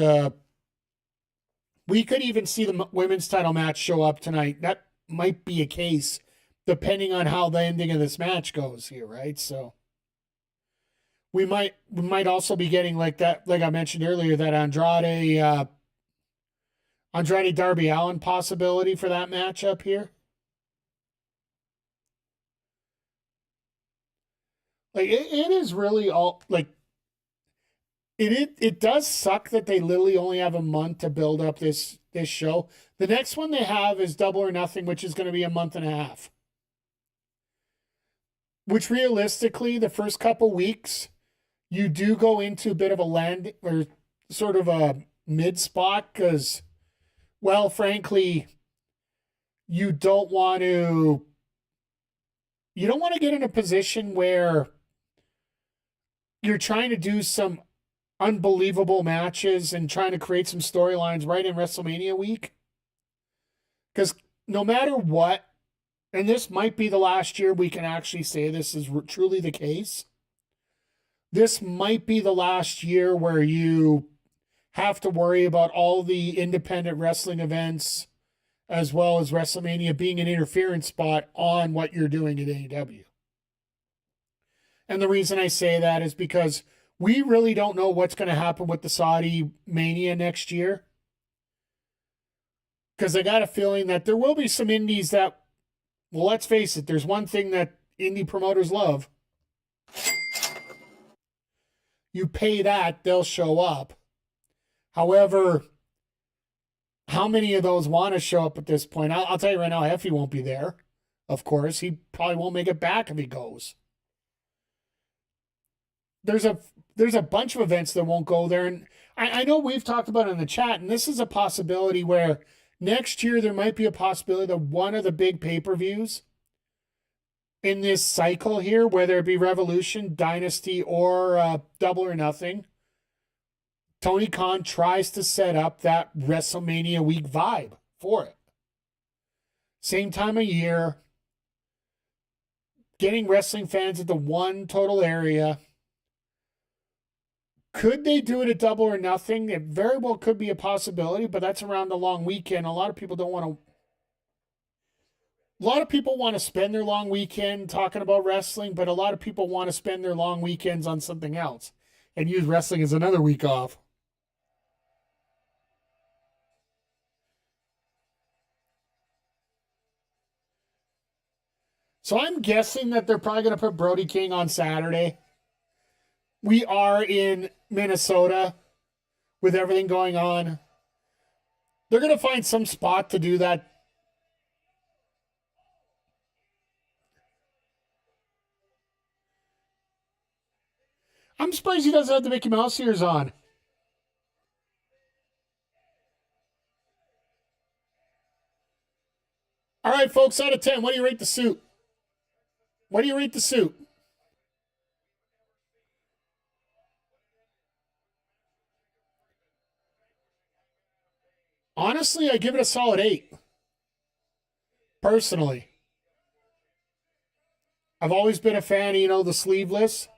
we could even see the women's title match show up tonight. That might be a case, depending on how the ending of this match goes here, right? So we might also be getting like that, like I mentioned earlier, that Andrade Darby Allin possibility for that matchup here. Like it is really all like it does suck that they literally only have a month to build up this show. The next one they have is Double or Nothing, which is going to be a month and a half. Which realistically, the first couple weeks, you do go into a bit of a land or sort of a mid spot because, well, frankly, you don't want to get in a position where you're trying to do some unbelievable matches and trying to create some storylines right in WrestleMania week. Because no matter what, and this might be the last year we can actually say this is truly the case, this might be the last year where you have to worry about all the independent wrestling events as well as WrestleMania being an interference spot on what you're doing at AEW. And the reason I say that is because we really don't know what's going to happen with the Saudi Mania next year. Because I got a feeling that there will be some indies that, well, let's face it, there's one thing that indie promoters love. You pay that, they'll show up. However, how many of those want to show up at this point? I'll tell you right now, Effie won't be there. Of course, he probably won't make it back if he goes. There's a bunch of events that won't go there. And I know we've talked about it in the chat, and this is a possibility where next year there might be a possibility that one of the big pay-per-views in this cycle here, whether it be Revolution, Dynasty, or Double or Nothing, Tony Khan tries to set up that WrestleMania week vibe for it. Same time of year, getting wrestling fans into one total area. Could they do it at Double or Nothing? It very well could be a possibility, but that's around the long weekend. A lot of people want to spend their long weekend talking about wrestling, but a lot of people want to spend their long weekends on something else and use wrestling as another week off. So I'm guessing that they're probably going to put Brody King on Saturday. We are in Minnesota with everything going on. They're going to find some spot to do that. I'm surprised he doesn't have the Mickey Mouse ears on. All right, folks, out of 10, what do you rate the suit? What do you rate the suit? Honestly, I give it a solid 8. Personally. I've always been a fan of, the sleeveless.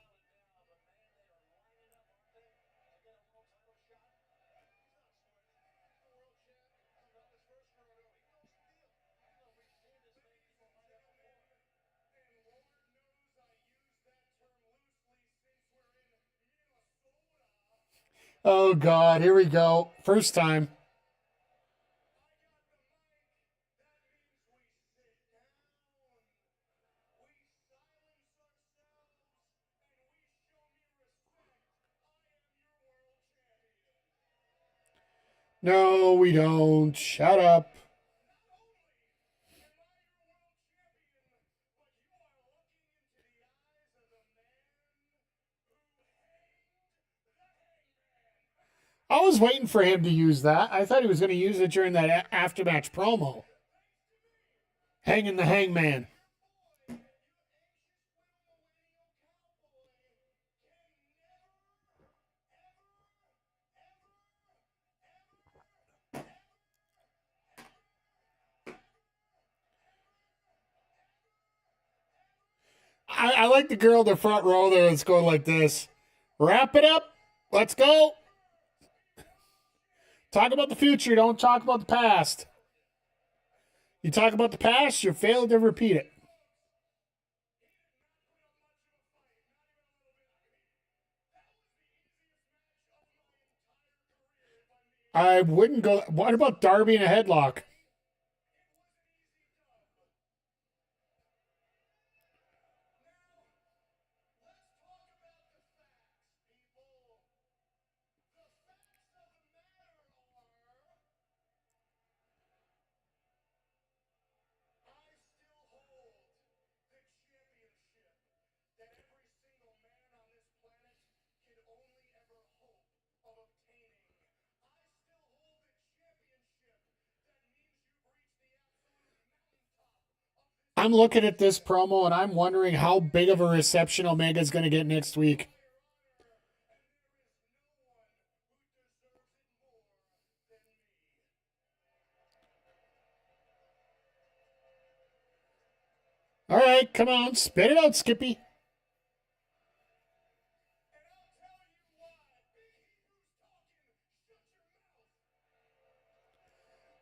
Oh, God, here we go. First time. No, we don't. Shut up. I was waiting for him to use that. I thought he was going to use it during that aftermatch promo. Hanging the Hangman. I like the girl in the front row there that's going like this. Wrap it up. Let's go. Talk about the future. Don't talk about the past. You talk about the past, you're failing to repeat it. I wouldn't go. What about Darby in a headlock? I'm looking at this promo and I'm wondering how big of a reception Omega's going to get next week. All right, come on, spit it out, Skippy.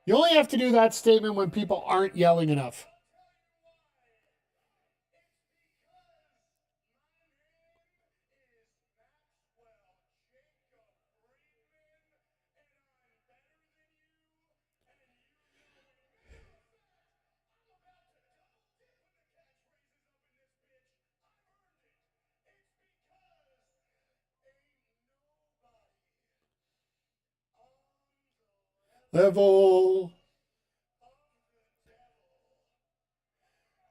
You only have to do that statement when people aren't yelling enough. Level.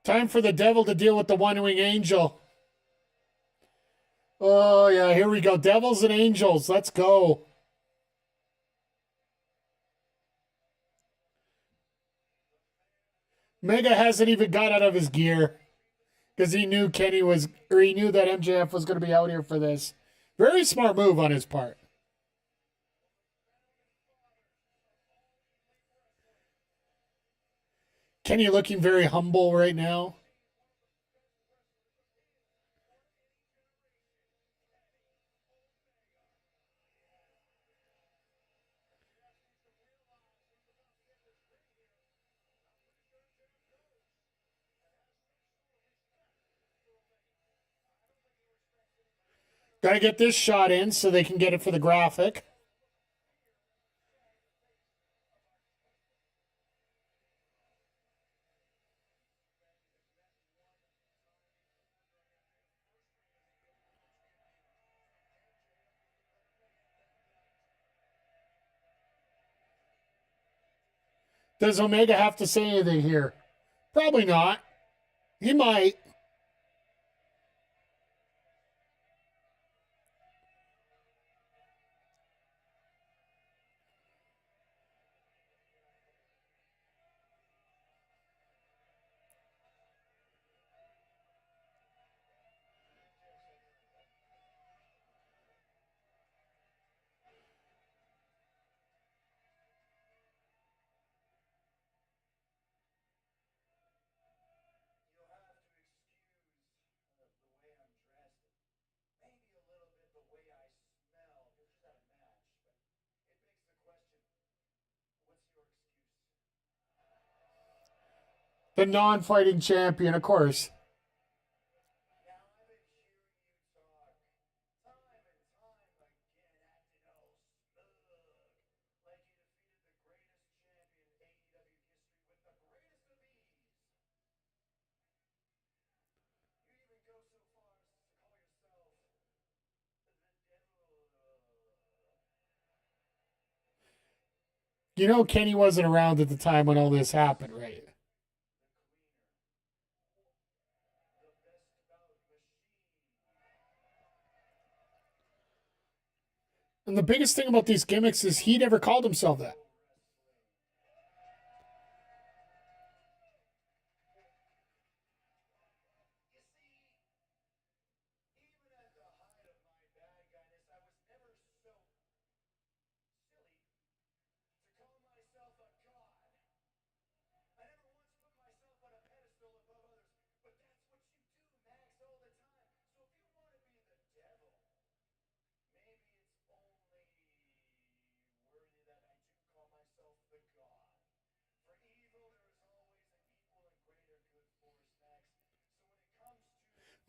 Time for the devil to deal with the one-wing angel. Oh, yeah, here we go. Devils and angels. Let's go. Mega hasn't even got out of his gear because he knew Kenny was, or he knew that MJF was going to be out here for this. Very smart move on his part. Kenny looking very humble right now. Got to get this shot in so they can get it for the graphic. Does Omega have to say anything here? Probably not. He might. The non-fighting champion, of course. You know Kenny wasn't around at the time when all this happened, right? And the biggest thing about these gimmicks is he never called himself that.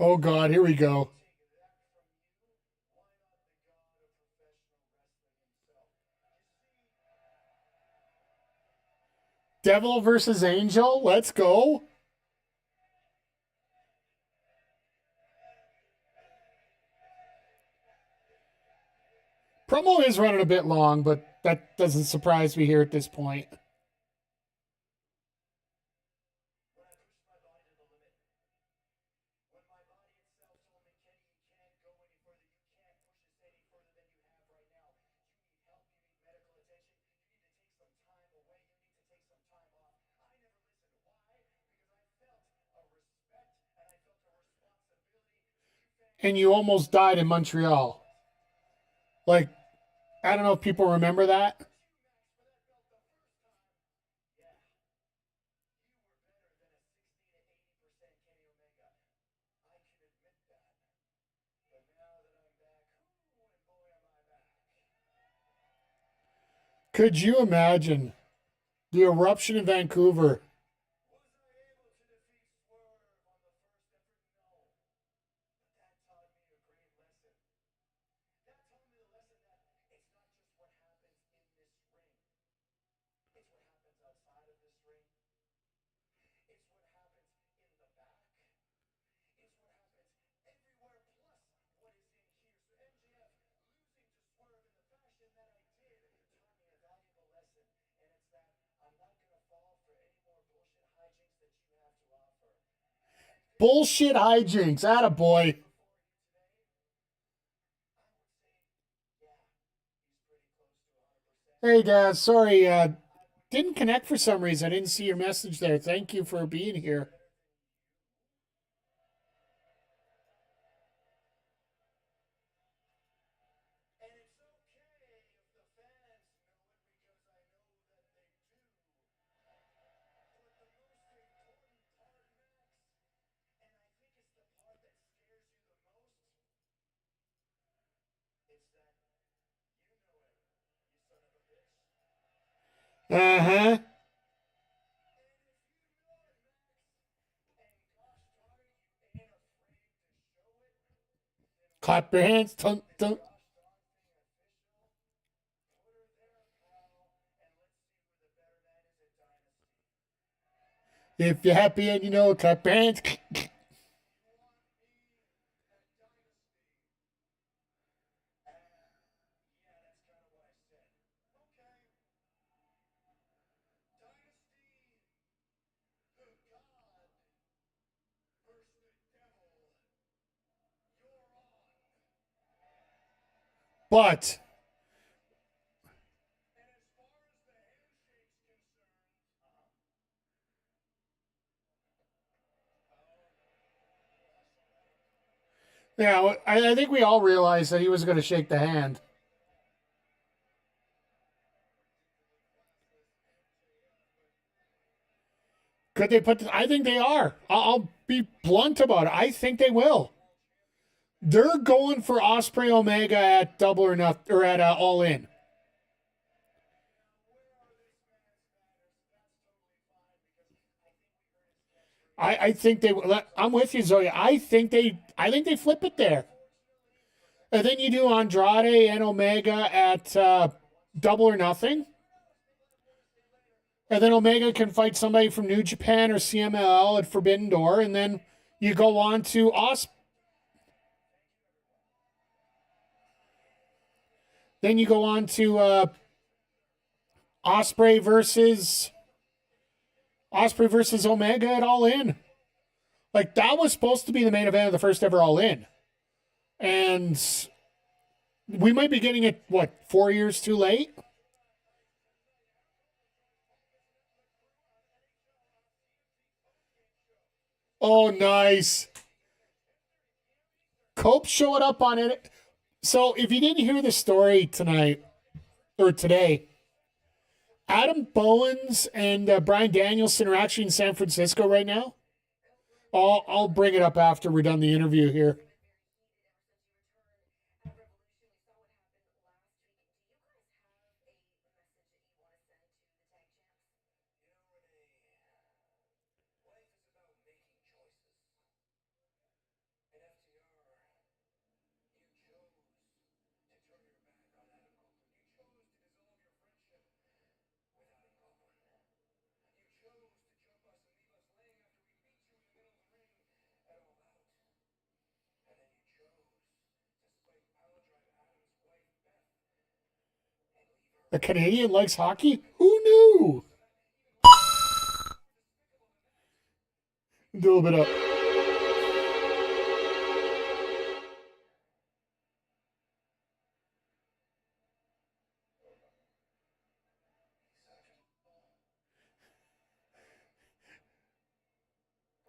Oh, God, here we go. Devil versus Angel. Let's go. Promo is running a bit long, but that doesn't surprise me here at this point. And you almost died in Montreal. Like, I don't know if people remember that. Could you imagine the eruption in Vancouver? Bullshit hijinks. Attaboy. Hey, Dad. Sorry, didn't connect for some reason. I didn't see your message there. Thank you for being here. Uh-huh. Clap your hands. Dun, dun. If you're happy and you know, clap your hands. But yeah, I think we all realized that he was going to shake the hand. Could they put? I think they are. I'll be blunt about it. I think they will. They're going for Osprey Omega at Double or Nothing, or at All In. I think they. I'm with you, Zoe. I think they flip it there. And then you do Andrade and Omega at Double or Nothing. And then Omega can fight somebody from New Japan or CMLL at Forbidden Door. And then you go on to Then you go on to Osprey versus Omega at All In. Like, that was supposed to be the main event of the first ever All In. And we might be getting it, 4 years too late? Oh, nice. Cope showed up on it. So if you didn't hear the story tonight or today, Adam Bowens and Brian Danielson are actually in San Francisco right now. I'll bring it up after we're done the interview here. A Canadian likes hockey? Who knew? Do a bit of.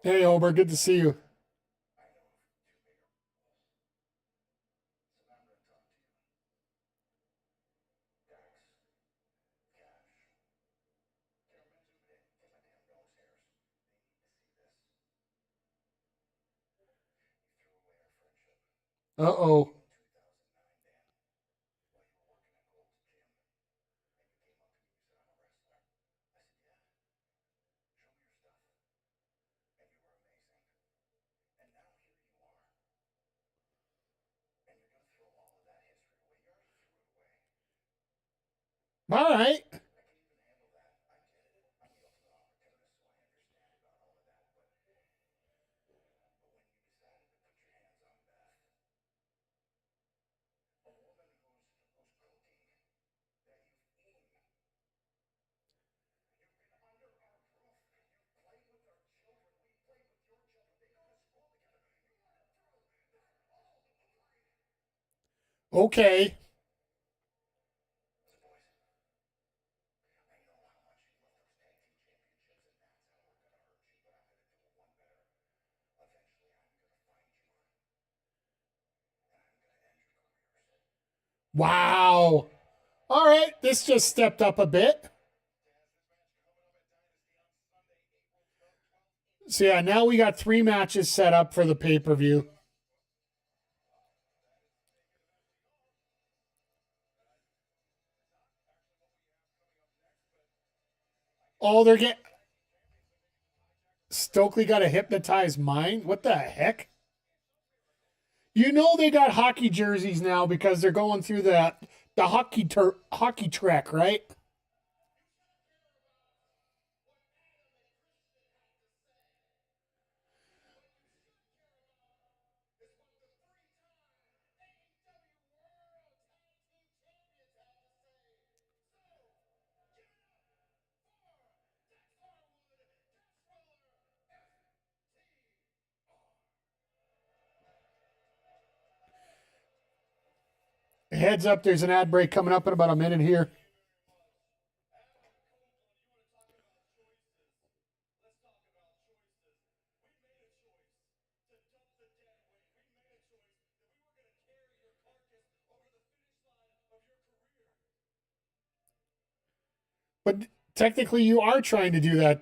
Hey, Ober, good to see you. Uh-oh. All right. Okay. Wow. All right. This just stepped up a bit. So, yeah, now we got 3 matches set up for the pay-per-view. Oh, they're getting... Stokely got a hypnotized mind? What the heck? You know they got hockey jerseys now because they're going through the hockey trek, right? Heads up, there's an ad break coming up in about a minute here. But technically, you are trying to do that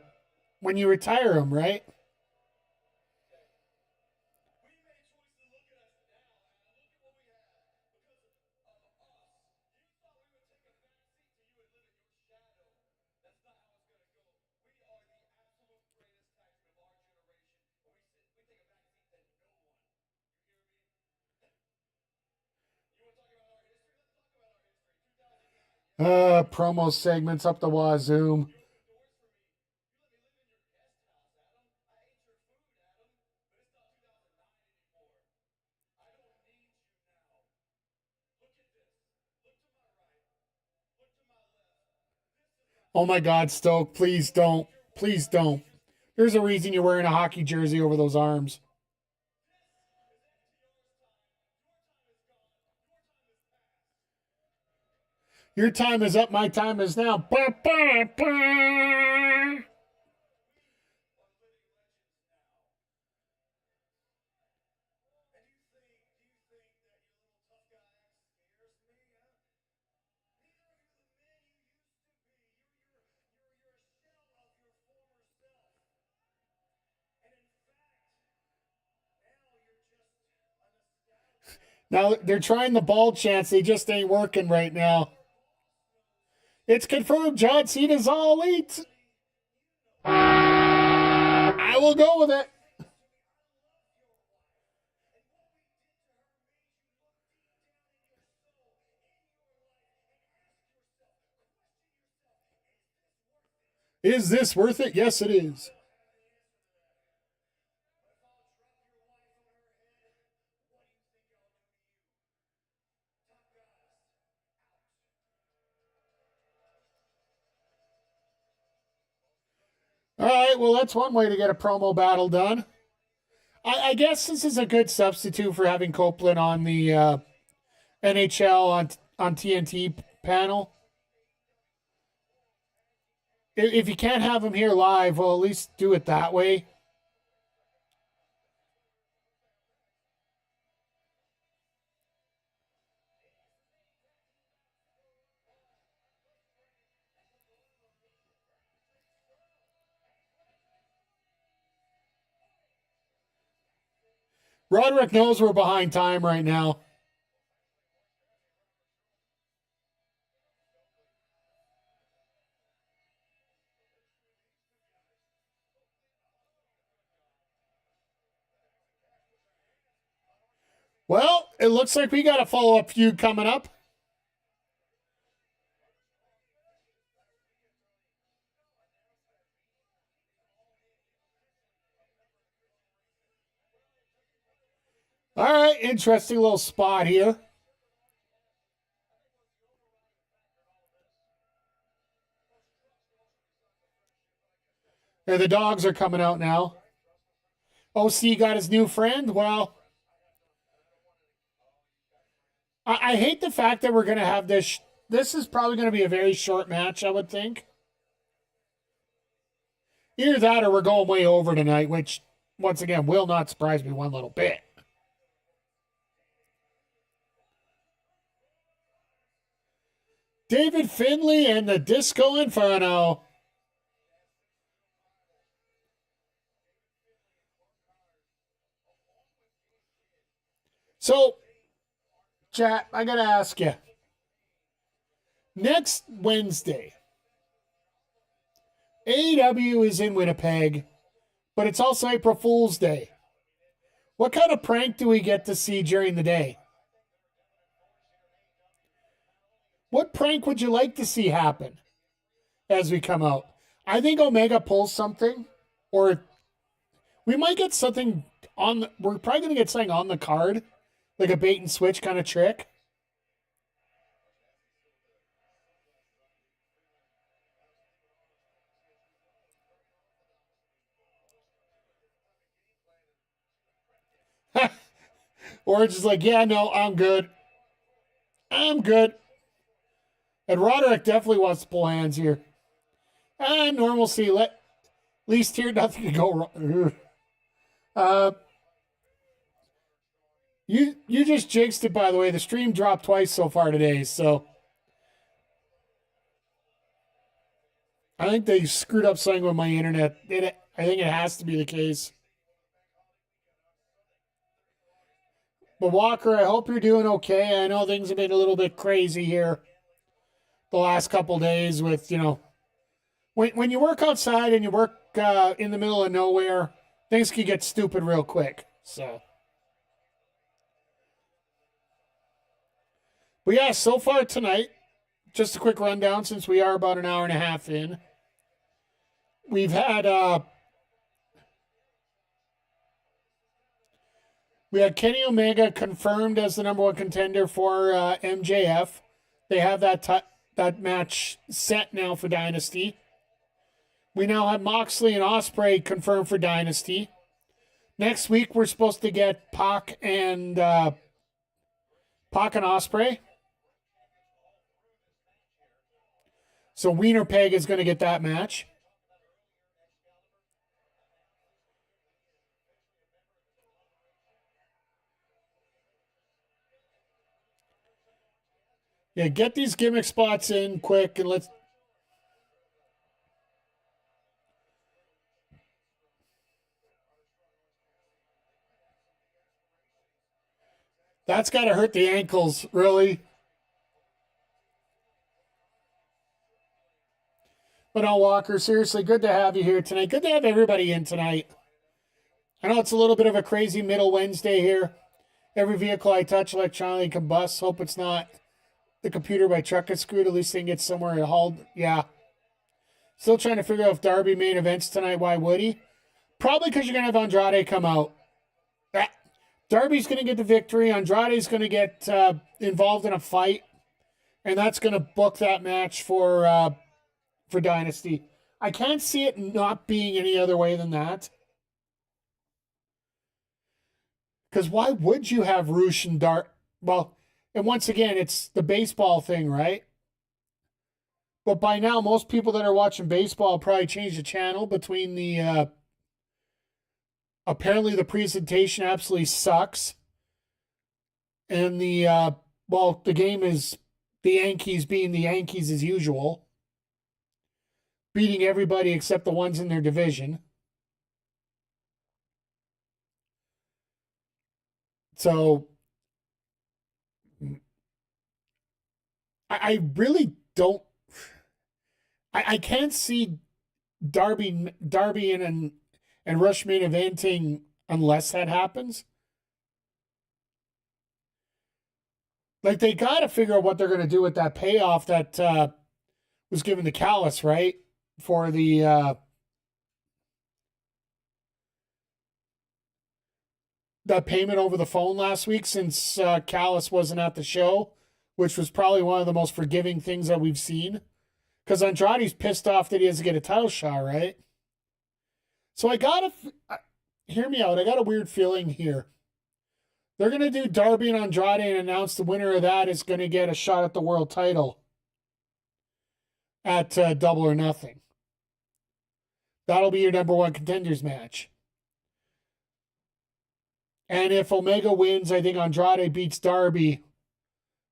when you retire them, right? Promo segments up the wazoo. Oh my God, Stoke, please don't. Please don't. There's a reason you're wearing a hockey jersey over those arms. Your time is up, my time is now. Bah, bah, bah. Now they're trying the ball chance. They just ain't working right now. It's confirmed. John Cena's all elite. I will go with it. Is this worth it? Yes, it is. All right, well, that's one way to get a promo battle done. I guess this is a good substitute for having Copeland on the NHL on TNT panel. If you can't have him here live, well, at least do it that way. Roderick knows we're behind time right now. Well, it looks like we got a follow-up feud coming up. All right, interesting little spot here. And the dogs are coming out now. OC got his new friend. Well, I hate the fact that we're going to have this. This is probably going to be a very short match, I would think. Either that or we're going way over tonight, which, once again, will not surprise me one little bit. David Finlay and the Disco Inferno. So, chat, I got to ask you. Next Wednesday, AEW is in Winnipeg, but it's also April Fool's Day. What kind of prank do we get to see during the day? What prank would you like to see happen as we come out? I think Omega pulls something, or we might get something on the, we're probably going to get something on the card, like a bait and switch kind of trick. Or it's just like, yeah, no, I'm good. I'm good. And Roderick definitely wants to pull hands here. Normalcy. At least here, nothing can go wrong. You just jinxed it, by the way. The stream dropped twice so far today, so I think they screwed up something with my internet. I think it has to be the case. But Walker, I hope you're doing okay. I know things have been a little bit crazy here the last couple days with, when you work outside and you work in the middle of nowhere, things can get stupid real quick. So, but yeah, so far tonight, just a quick rundown since we are about an hour and a half in. We've had Kenny Omega confirmed as the number one contender for MJF. They have that match set now for Dynasty. We now have Moxley and Ospreay confirmed for Dynasty. Next week we're supposed to get Pac and Ospreay. So Wiener Peg is going to get that match. Yeah, get these gimmick spots in quick and let's. That's got to hurt the ankles, really. But no, Walker, seriously, good to have you here tonight. Good to have everybody in tonight. I know it's a little bit of a crazy middle Wednesday here. Every vehicle I touch electronically combusts. Hope it's not the computer by truck gets screwed. At least they can get somewhere hauled. Yeah. Still trying to figure out if Darby main events tonight. Why would he? Probably because you're going to have Andrade come out. Darby's going to get the victory. Andrade's going to get involved in a fight. And that's going to book that match for Dynasty. I can't see it not being any other way than that. Because why would you have Roosh and Dart? Well, and once again, it's the baseball thing, right? But by now, most people that are watching baseball probably changed the channel between the... apparently the presentation absolutely sucks. And the game is the Yankees being the Yankees as usual. Beating everybody except the ones in their division. So, I really don't... I can't see Darby and Rush main eventing unless that happens. Like, they got to figure out what they're going to do with that payoff that was given to Callis, right? For the that payment over the phone last week, since Callis wasn't at the show, which was probably one of the most forgiving things that we've seen. Because Andrade's pissed off that he doesn't get a title shot, right? So I got to... hear me out. I got a weird feeling here. They're going to do Darby and Andrade and announce the winner of that is going to get a shot at the world title at Double or Nothing. That'll be your number one contenders match. And if Omega wins, I think Andrade beats Darby.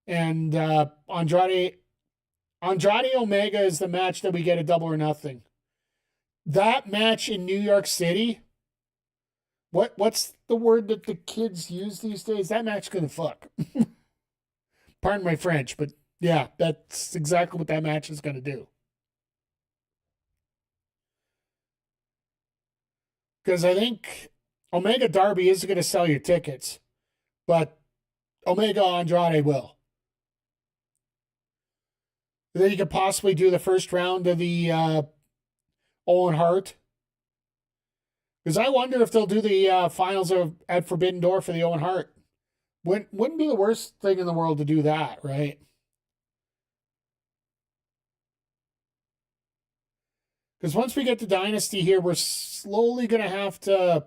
And Andrade Omega is the match that we get at Double or Nothing. That match in New York City... What's the word that the kids use these days? That match gonna fuck. Pardon my French, but yeah, that's exactly what that match is gonna do. Because I think Omega Darby isn't gonna sell your tickets, but Omega Andrade will. And then you could possibly do the first round of the Owen Hart. Because I wonder if they'll do the finals at Forbidden Door for the Owen Hart. Wouldn't be the worst thing in the world to do that, right? Because once we get to Dynasty here, we're slowly going to have to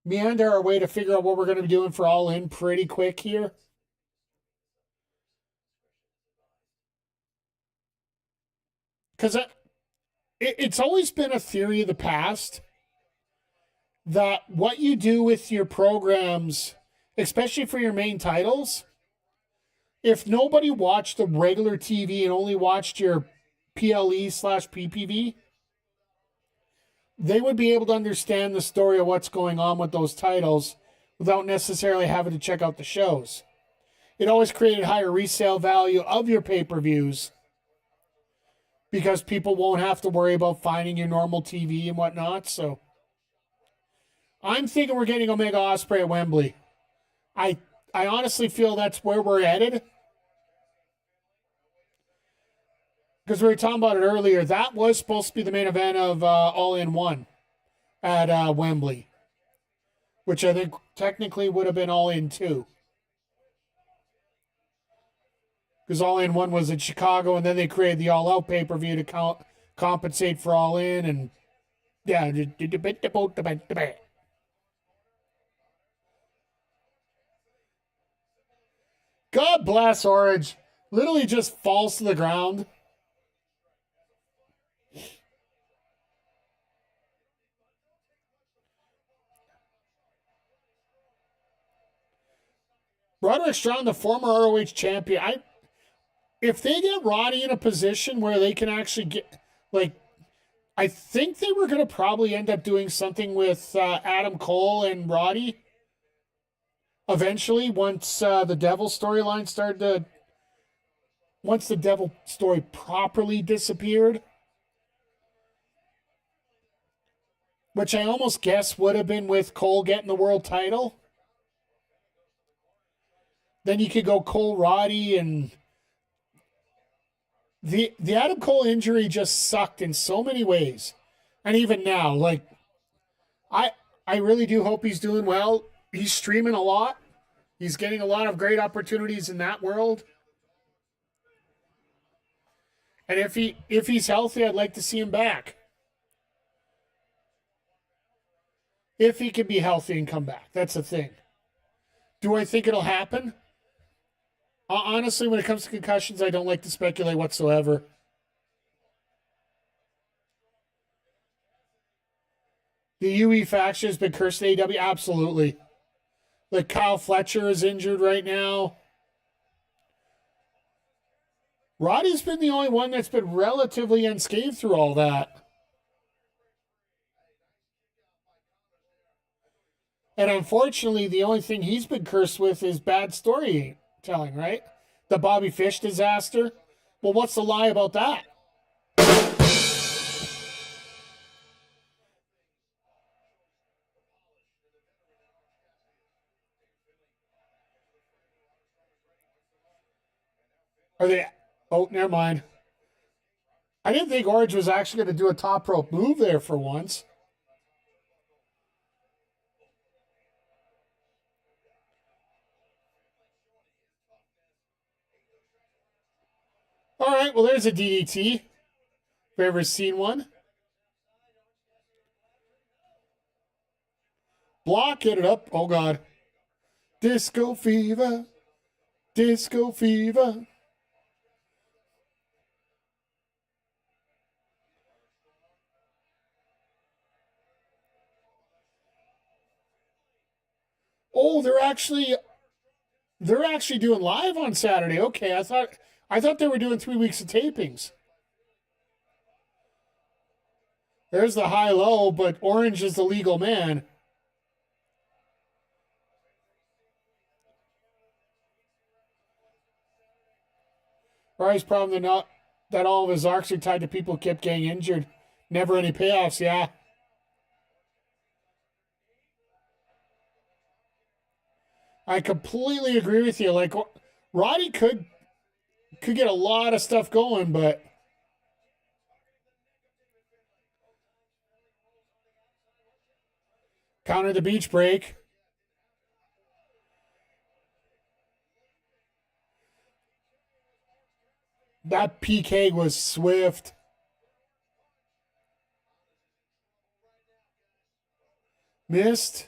meander our way to figure out what we're going to be doing for All In pretty quick here. Because it's always been a theory of the past that what you do with your programs, especially for your main titles, if nobody watched the regular TV and only watched your PLE/PPV, they would be able to understand the story of what's going on with those titles without necessarily having to check out the shows. It always created higher resale value of your pay-per-views because people won't have to worry about finding your normal TV and whatnot, so... I'm thinking we're getting Omega Ospreay at Wembley. I honestly feel that's where we're headed. Because we were talking about it earlier. That was supposed to be the main event of All In 1 at Wembley. Which I think technically would have been All In 2. Because All In 1 was in Chicago, and then they created the All Out pay-per-view to compensate for All In. And yeah, God bless Orange. Literally just falls to the ground. Roderick Strong, the former ROH champion. If they get Roddy in a position where they can actually get, like, I think they were going to probably end up doing something with Adam Cole and Roddy. Eventually, once the Devil storyline started to... Once the Devil story properly disappeared. Which I almost guess would have been with Cole getting the world title. Then you could go Cole Roddy, and... The Adam Cole injury just sucked in so many ways. And even now, like... I really do hope he's doing well. He's streaming a lot. He's getting a lot of great opportunities in that world. And if he's healthy, I'd like to see him back. If he can be healthy and come back. That's the thing. Do I think it'll happen? Honestly, when it comes to concussions, I don't like to speculate whatsoever. The UE faction has been cursed at AEW? Absolutely. Like Kyle Fletcher is injured right now. Roddy's been the only one that's been relatively unscathed through all that. And unfortunately, the only thing he's been cursed with is bad storytelling, right? The Bobby Fish disaster. Well, what's the lie about that? Are they... Oh, never mind. I didn't think Orange was actually going to do a top rope move there for once. All right, well, there's a DDT. If you've ever seen one. Block, hit it up. Oh, God. Disco fever. Disco fever. Oh, they're actually doing live on Saturday. Okay, I thought they were doing 3 weeks of tapings. There's the high-low, but Orange is the legal man. Roddy's problem that all of his arcs are tied to people who kept getting injured. Never any payoffs, yeah. I completely agree with you. Like, Roddy could get a lot of stuff going, but counter the beach break. That PK was swift. Missed.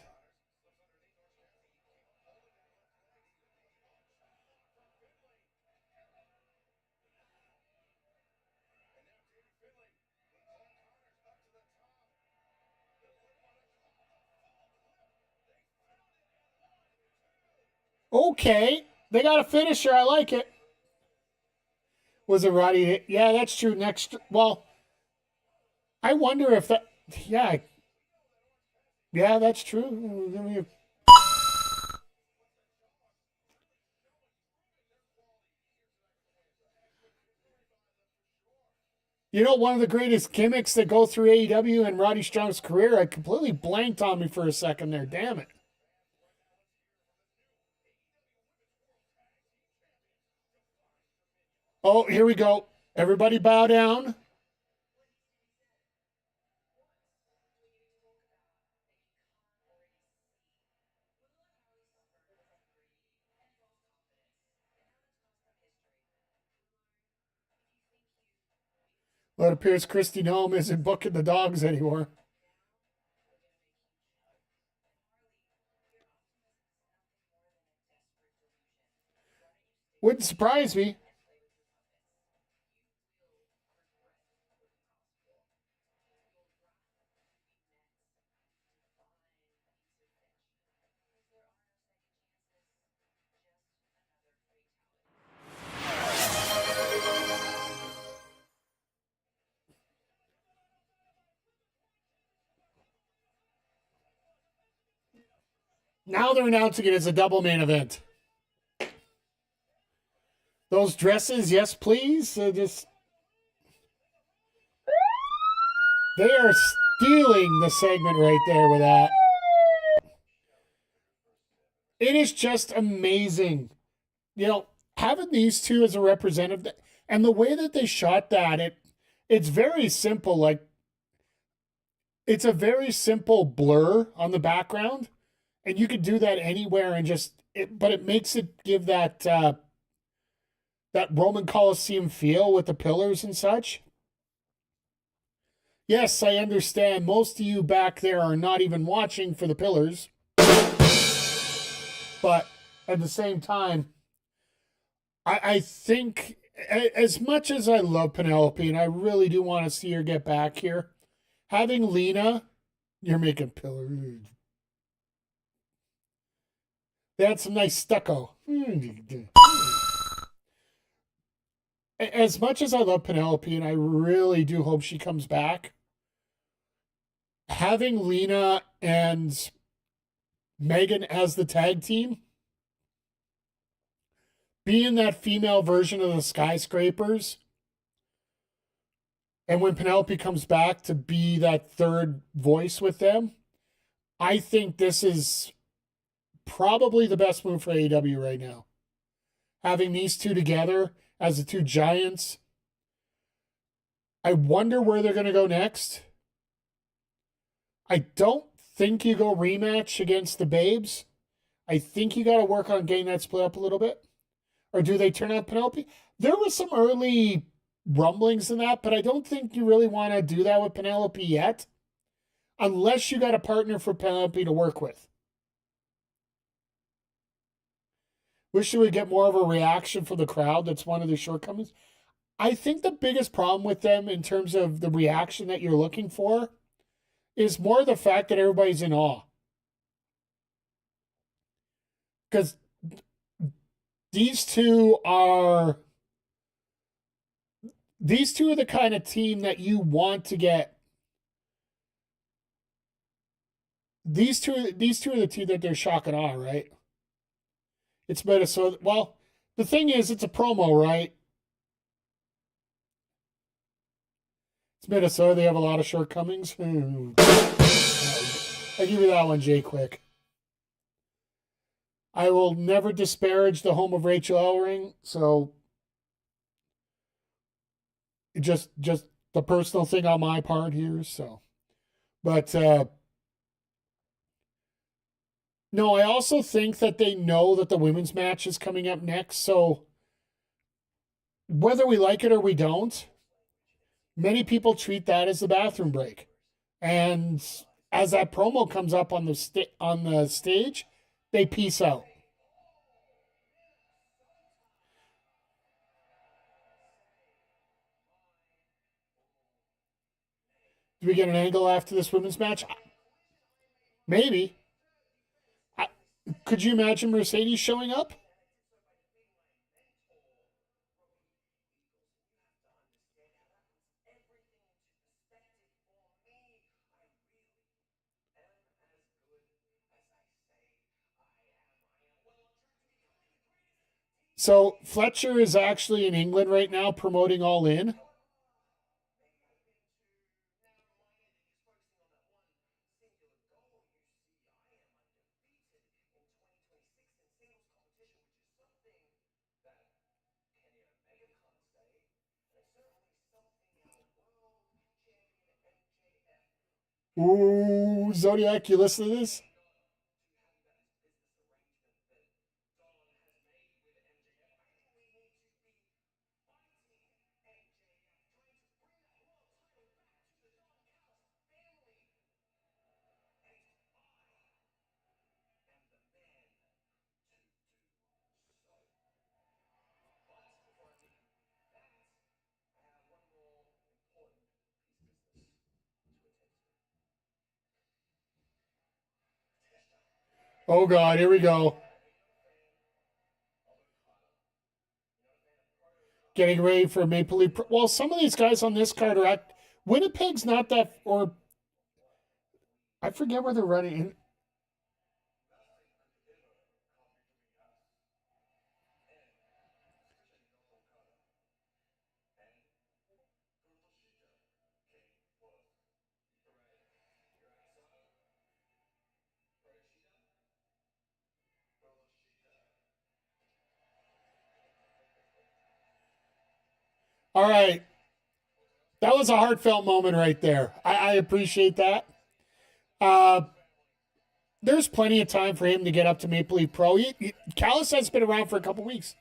Okay. They got a finisher. I like it. Was it Roddy? Yeah, that's true. Next. Well, I wonder if that. Yeah. Yeah, that's true. You know, one of the greatest gimmicks that go through AEW and Roddy Strong's career, I completely blanked on me for a second there. Damn it. Oh, here we go. Everybody bow down. Well, it appears Christy Nome isn't booking the dogs anymore. Wouldn't surprise me. Now they're announcing it as a double main event. Those dresses, yes, please. They are stealing the segment right there with that. It is just amazing. You know, having these two as a representative, and the way that they shot that, it's very simple. Like, it's a very simple blur on the background. And you could do that anywhere and but it makes it give that that Roman Coliseum feel with the pillars and such. Yes, I understand most of you back there are not even watching for the pillars. But at the same time, I think, as much as I love Penelope, and I really do want to see her get back here, having Lena, you're making pillars. They had some nice stucco. As much as I love Penelope, and I really do hope she comes back, having Lena and Megan as the tag team, being that female version of the Skyscrapers, and when Penelope comes back to be that third voice with them, I think this is probably the best move for AEW right now. Having these two together as the two giants. I wonder where they're going to go next. I don't think you go rematch against the Babes. I think you got to work on getting that split up a little bit. Or do they turn out Penelope? There was some early rumblings in that, but I don't think you really want to do that with Penelope yet. Unless you got a partner for Penelope to work with. Wish you would get more of a reaction from the crowd. That's one of the shortcomings. I think the biggest problem with them in terms of the reaction that you're looking for is more the fact that everybody's in awe. Because these two are the kind of team that you want to get. These two are the two that they're shock and awe, right? It's Minnesota. Well, the thing is, it's a promo, right? It's Minnesota. They have a lot of shortcomings. I give you that one, Jay Quick. I will never disparage the home of Rachel Ellering, so just the personal thing on my part here. So, but no, I also think that they know that the women's match is coming up next. So whether we like it or we don't, many people treat that as the bathroom break. And as that promo comes up on the stage, they peace out. Do we get an angle after this women's match? Maybe. Could you imagine Mercedes showing up? So Fletcher is actually in England right now promoting All In. Ooh, Zodiac, you listen to this? Oh, God, here we go. Getting ready for Maple Leaf. Well, some of these guys on this card are at Winnipeg's not that, or I forget where they're running. All right. That was a heartfelt moment right there. I appreciate that. There's plenty of time for him to get up to Maple Leaf Pro. Callis has been around for a couple weeks.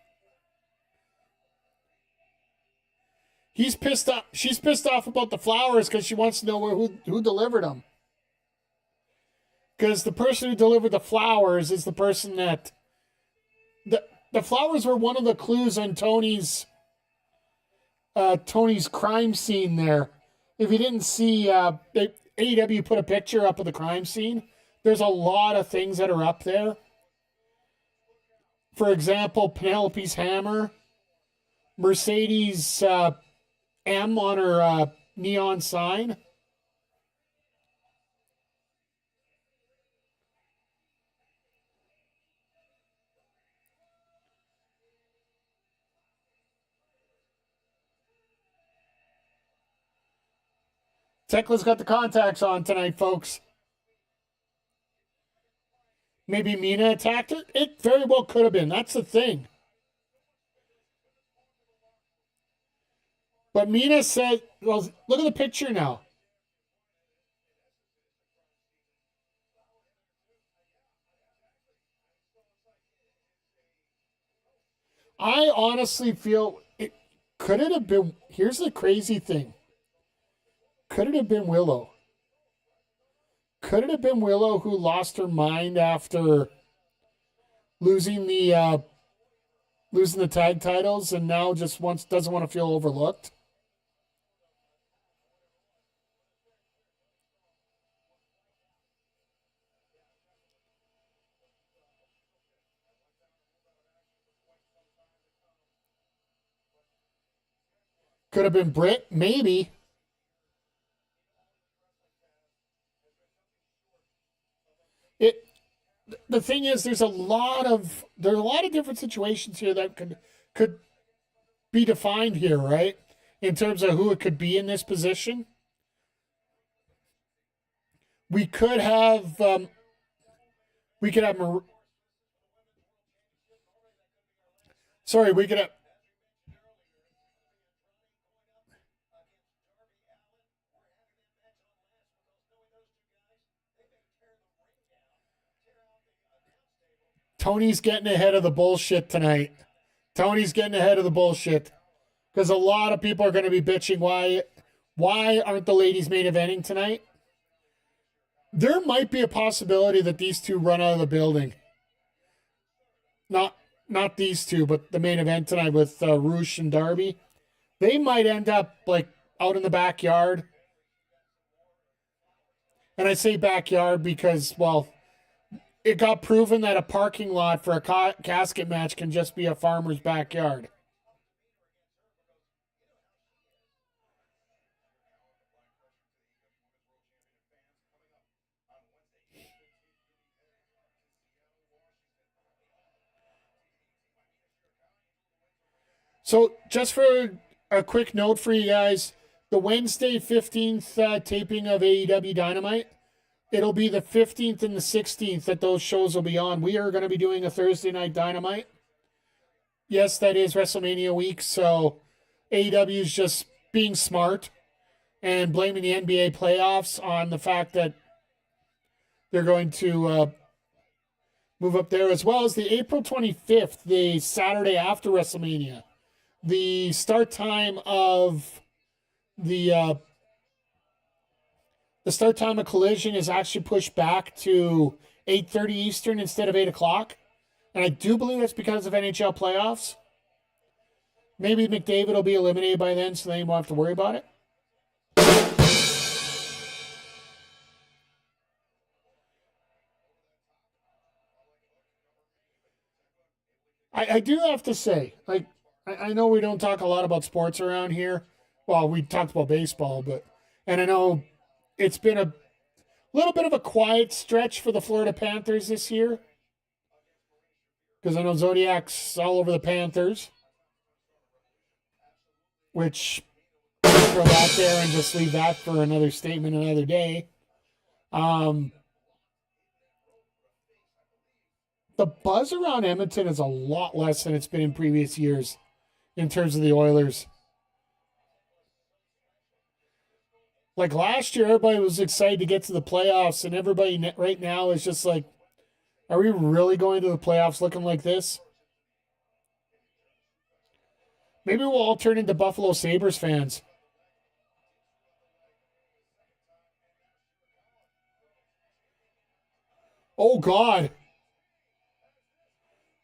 He's pissed off. She's pissed off about the flowers because she wants to know who delivered them. Because the person who delivered the flowers is the person that the flowers were one of the clues on Tony's crime scene there. If you didn't see, AEW put a picture up of the crime scene. There's a lot of things that are up there. For example, Penelope's hammer, Mercedes M on her neon sign. Tekla's got the contacts on tonight, folks. Maybe Mina attacked her? It very well could have been. That's the thing. But Mina said, well, look at the picture now. I honestly feel could it have been, here's the crazy thing. Could it have been Willow? Could it have been Willow who lost her mind after losing the tag titles and now just doesn't want to feel overlooked? Could have been Britt, maybe. The thing is, there's a lot of different situations here that could be defined here, right? In terms of who it could be in this position. We could have Tony's getting ahead of the bullshit tonight. Tony's getting ahead of the bullshit. Because a lot of people are going to be bitching why aren't the ladies main eventing tonight? There might be a possibility that these two run out of the building. Not these two, but the main event tonight with Roosh and Darby. They might end up like out in the backyard. And I say backyard because, well, it got proven that a parking lot for a casket match can just be a farmer's backyard. So just for a quick note for you guys, the Wednesday 15th taping of AEW Dynamite, it'll be the 15th and the 16th that those shows will be on. We are going to be doing a Thursday night Dynamite. Yes, that is WrestleMania week, so AEW is just being smart and blaming the NBA playoffs on the fact that they're going to move up there, as well as the April 25th, the Saturday after WrestleMania. The start time of the start time of Collision is actually pushed back to 8:30 Eastern instead of 8 o'clock. And I do believe that's because of NHL playoffs. Maybe McDavid will be eliminated by then, so they won't have to worry about it. I do have to say, like, I know we don't talk a lot about sports around here. Well, we talked about baseball, and I know it's been a little bit of a quiet stretch for the Florida Panthers this year. Because I know Zodiac's all over the Panthers. Which, I'll throw that there and just leave that for another statement another day. The buzz around Edmonton is a lot less than it's been in previous years in terms of the Oilers. Like last year, everybody was excited to get to the playoffs, and everybody right now is just like, are we really going to the playoffs looking like this? Maybe we'll all turn into Buffalo Sabres fans. Oh, God.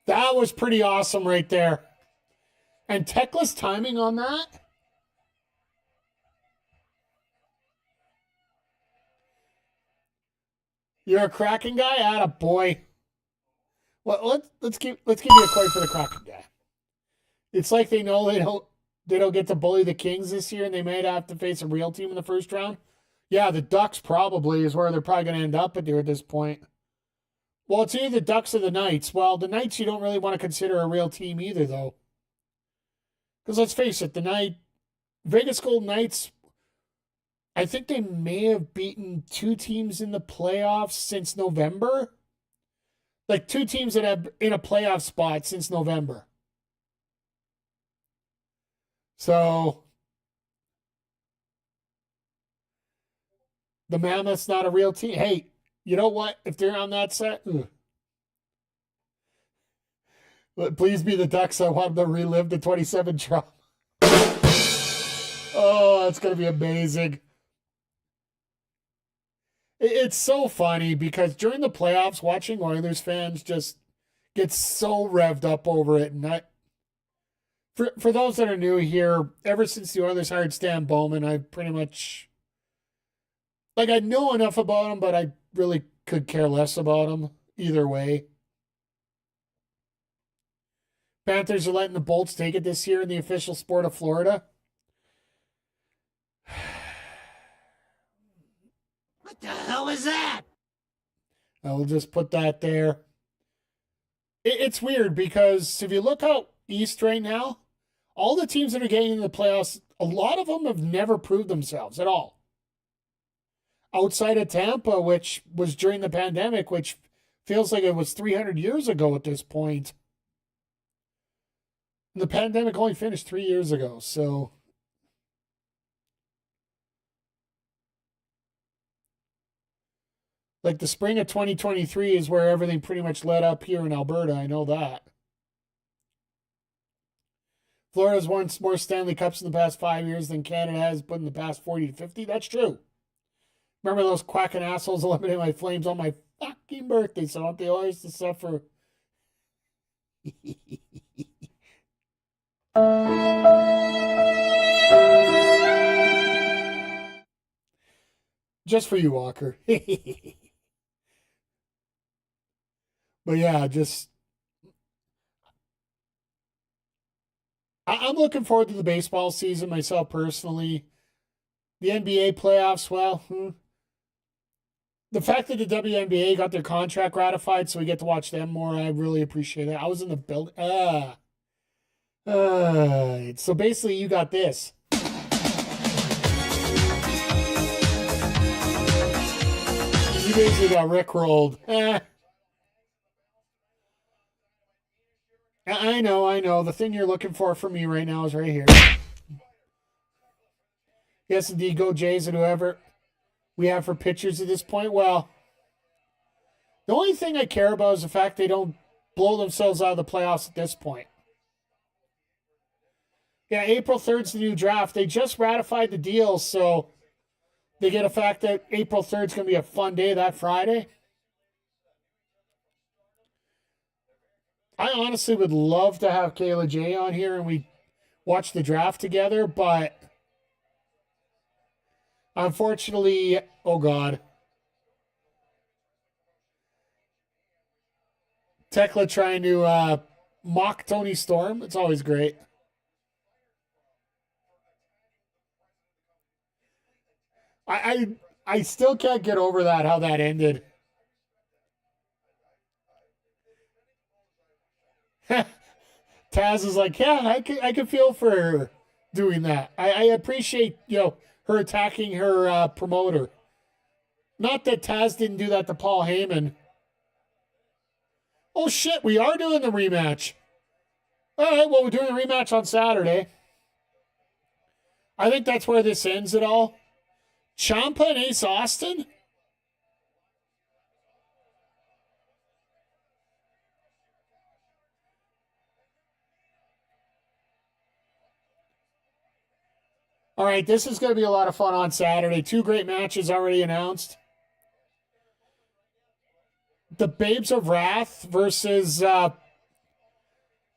That was pretty awesome right there. And Tekla's timing on that? You're a Kraken guy? Atta boy. Well, let's give you a coin for the Kraken guy. It's like they know they don't get to bully the Kings this year, and they might have to face a real team in the first round. Yeah, the Ducks probably is where they're probably going to end up at this point. Well, it's either the Ducks or the Knights. Well, the Knights you don't really want to consider a real team either, though. Because let's face it, the Vegas Golden Knights, I think they may have beaten 2 teams in the playoffs since November. Like 2 teams that have in a playoff spot since November. So, the Mammoth's not a real team. Hey, you know what? If they're on that set, please be the Ducks. I want them to relive the 27 trauma. Oh, that's going to be amazing. It's so funny because during the playoffs, watching Oilers fans just get so revved up over it. And for those that are new here, ever since the Oilers hired Stan Bowman, I pretty much, I know enough about him, but I really could care less about him either way. Panthers are letting the Bolts take it this year in the official sport of Florida. What the hell is that? I'll just put that there. It's weird because if you look out east right now, all the teams that are getting into the playoffs, a lot of them have never proved themselves at all. Outside of Tampa, which was during the pandemic, which feels like it was 300 years ago at this point. And the pandemic only finished 3 years ago, so... Like the spring of 2023 is where everything pretty much led up here in Alberta. I know that. Florida's won more Stanley Cups in the past 5 years than Canada has, but in the past 40 to 50. That's true. Remember those quacking assholes eliminating my Flames on my fucking birthday, so I want the Oilers to suffer. Just for you, Walker. But yeah, I'm looking forward to the baseball season myself personally. The NBA playoffs, well, the fact that the WNBA got their contract ratified so we get to watch them more, I really appreciate it. I was in the building. So basically you got this. You basically got rickrolled. I know. The thing you're looking for from me right now is right here. Yes, indeed. Go Jays and whoever we have for pitchers at this point. Well, the only thing I care about is the fact they don't blow themselves out of the playoffs at this point. Yeah, April 3rd's the new draft. They just ratified the deal, so they get a fact that April 3rd's going to be a fun day that Friday. I honestly would love to have Kayla J on here and we watch the draft together, but unfortunately, oh God. Tekla trying to mock Tony Storm. It's always great. I still can't get over that, how that ended. Taz is like, yeah, I can feel for her doing that. I appreciate, her attacking her promoter. Not that Taz didn't do that to Paul Heyman. Oh shit, we are doing the rematch. All right, well, we're doing the rematch on Saturday. I think that's where this ends it all. Ciampa and Ace Austin? All right, this is going to be a lot of fun on Saturday. 2 great matches already announced. The Babes of Wrath versus the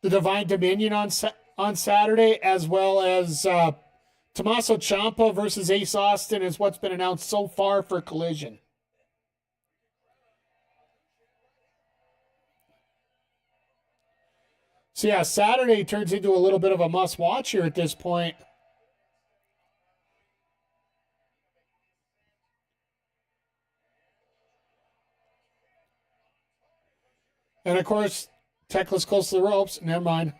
Divine Dominion on Saturday, as well as Tommaso Ciampa versus Ace Austin is what's been announced so far for Collision. So yeah, Saturday turns into a little bit of a must-watch here at this point. And of course, Tekla's close to the ropes. Never mind.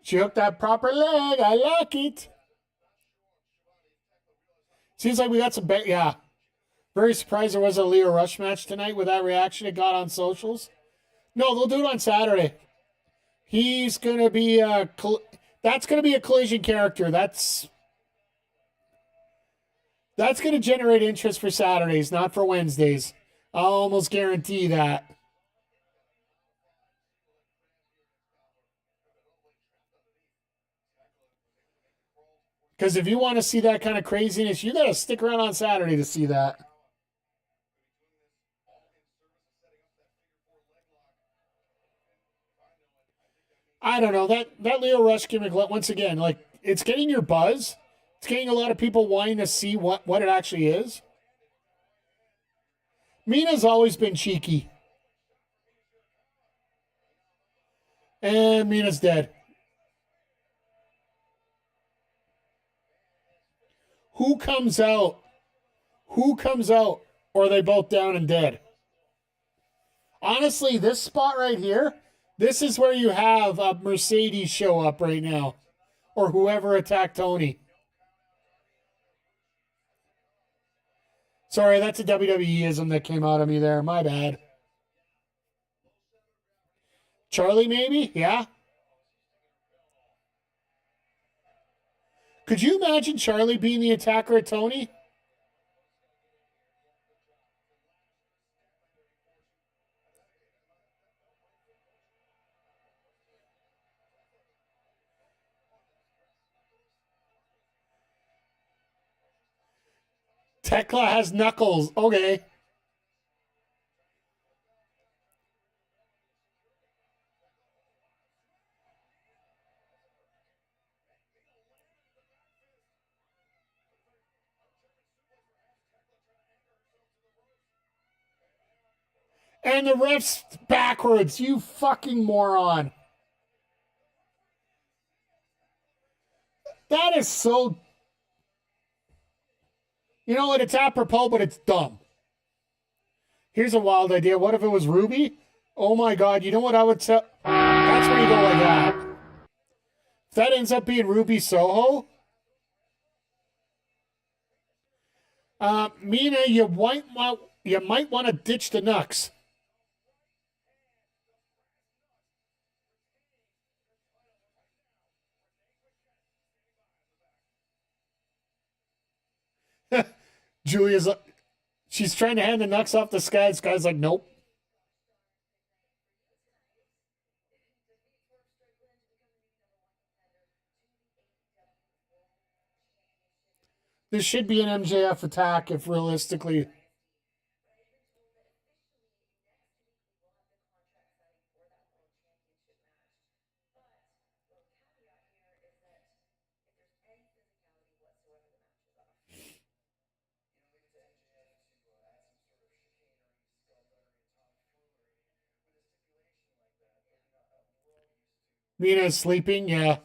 She hooked that proper leg. I like it. Seems like we got some yeah. Very surprised there was a Leo Rush match tonight with that reaction it got on socials. No, they'll do it on Saturday. He's going to be that's going to be a Collision character. That's going to generate interest for Saturdays, not for Wednesdays. I'll almost guarantee that. Because if you want to see that kind of craziness, you got to stick around on Saturday to see that. I don't know. That Leo Rush gimmick, once again, like, it's getting your buzz. It's getting a lot of people wanting to see what it actually is. Mina's always been cheeky. And Mina's dead. Who comes out? Who comes out? Or are they both down and dead? Honestly, this spot right here, this is where you have a Mercedes show up right now. Or whoever attacked Tony. Sorry, that's a WWE-ism that came out of me there. My bad. Charlie, maybe? Yeah. Could you imagine Charlie being the attacker of Tony? Tekla has knuckles. Okay. And the ref's backwards. You fucking moron. That is so... You know what? It's apropos, but it's dumb. Here's a wild idea. What if it was Ruby? Oh my God. You know what I would tell? That's where you go like that. If that ends up being Ruby Soho, Mina, you might want to ditch the Nux. Julia's, she's trying to hand the Nux off the Sky. This guy's like, nope. This should be an MJF attack if realistically. Mina's sleeping, yeah.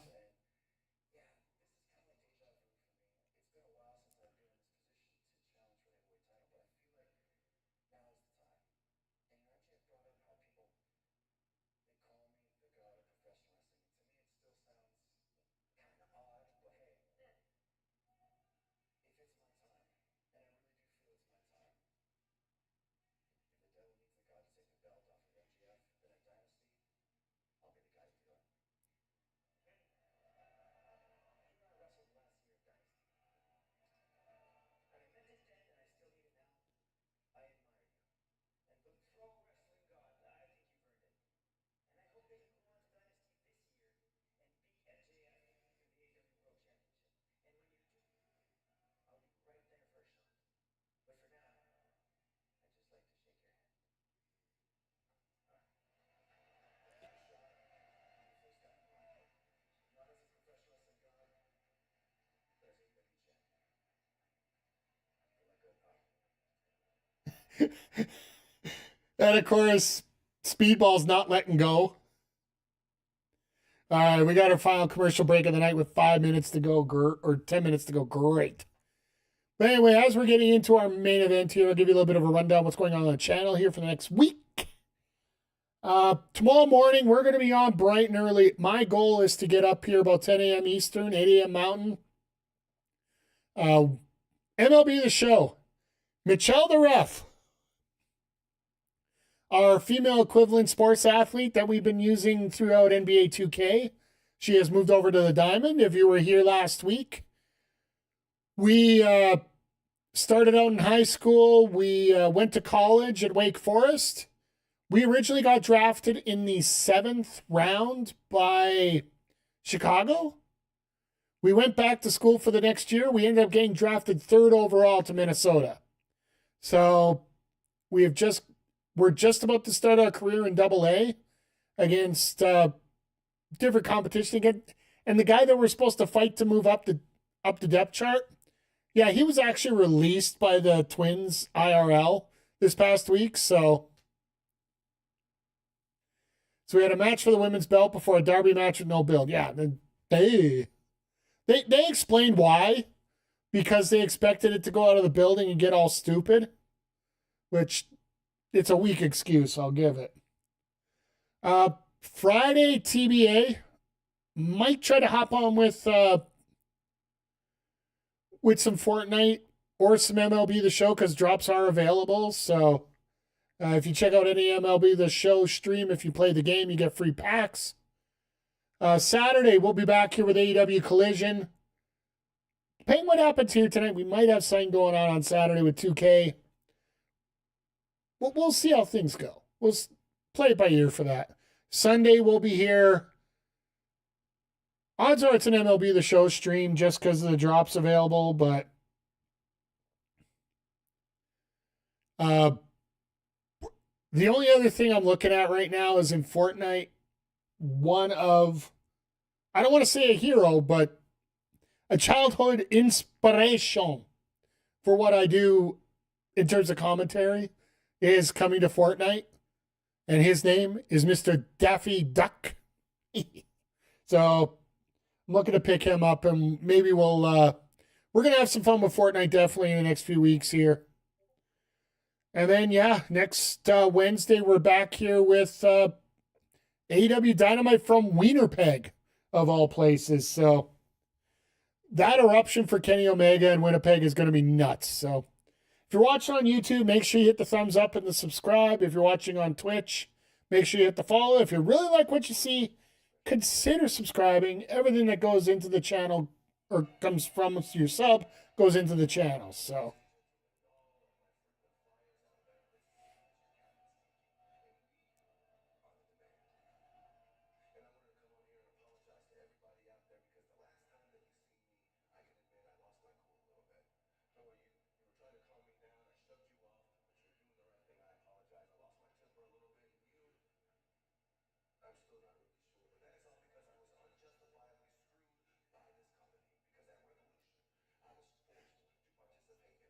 And of course, Speedball's not letting go. All right, we got our final commercial break of the night with 5 minutes to go, or 10 minutes to go. Great. But anyway, as we're getting into our main event here, I'll give you a little bit of a rundown of what's going on the channel here for the next week. Tomorrow morning, we're going to be on bright and early. My goal is to get up here about 10 a.m. Eastern, 8 a.m. Mountain. MLB The Show. Michelle the Ref, our female equivalent sports athlete that we've been using throughout NBA 2K. She has moved over to the Diamond. If you were here last week, we started out in high school. We went to college at Wake Forest. We originally got drafted in the 7th round by Chicago. We went back to school for the next year. We ended up getting drafted 3rd overall to Minnesota. So we're just about to start our career in AA against different competition again. And the guy that we're supposed to fight to move up the depth chart, yeah, he was actually released by the Twins IRL this past week. So we had a match for the women's belt before a derby match with no build. Yeah, they explained why. Because they expected it to go out of the building and get all stupid. Which, it's a weak excuse, I'll give it. Friday, TBA. Might try to hop on with some Fortnite or some MLB The Show, because drops are available. So, if you check out any MLB The Show stream, if you play the game, you get free packs. Saturday, we'll be back here with AEW Collision. Depending what happens here tonight, we might have something going on Saturday with 2K. We'll see how things go. We'll play it by ear for that. Sunday, we'll be here. Odds are it's an MLB The Show stream just because of the drops available, but the only other thing I'm looking at right now is in Fortnite, one of, I don't want to say a hero, but a childhood inspiration for what I do in terms of commentary is coming to Fortnite. And his name is Mr. Daffy Duck. So I'm looking to pick him up, and maybe we're going to have some fun with Fortnite definitely in the next few weeks here. And then, yeah, next Wednesday, we're back here with AEW Dynamite from Winnipeg, of all places. So that eruption for Kenny Omega in Winnipeg is going to be nuts. So if you're watching on YouTube, make sure you hit the thumbs up and the subscribe. If you're watching on Twitch, make sure you hit the follow. If you really like what you see, consider subscribing. Everything that goes into the channel or comes from your sub goes into the channel. So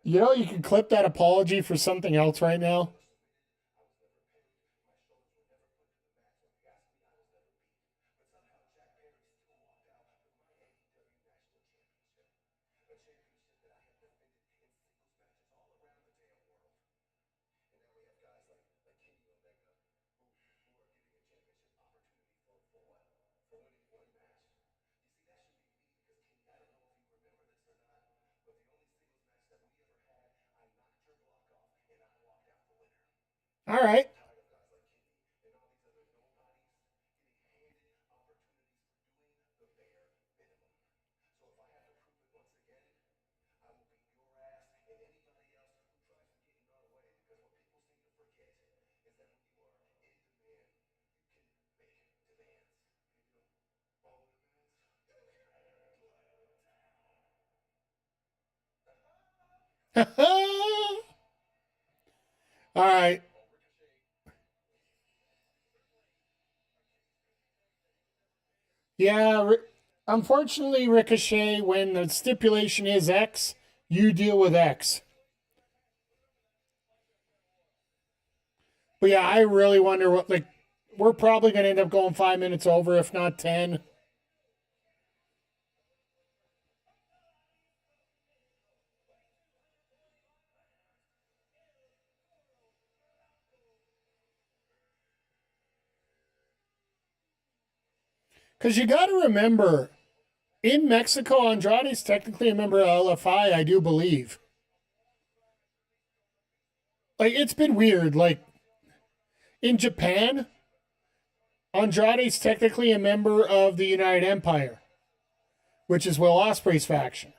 you know, you can clip that apology for something else right now. All right. All right. Yeah, unfortunately, Ricochet, when the stipulation is X, you deal with X. But yeah, I really wonder what, like, we're probably going to end up going 5 minutes over, if not 10. Because you got to remember, in Mexico, Andrade's technically a member of LFI, I do believe. Like, it's been weird. Like, in Japan, Andrade's technically a member of the United Empire, which is Will Ospreay's faction,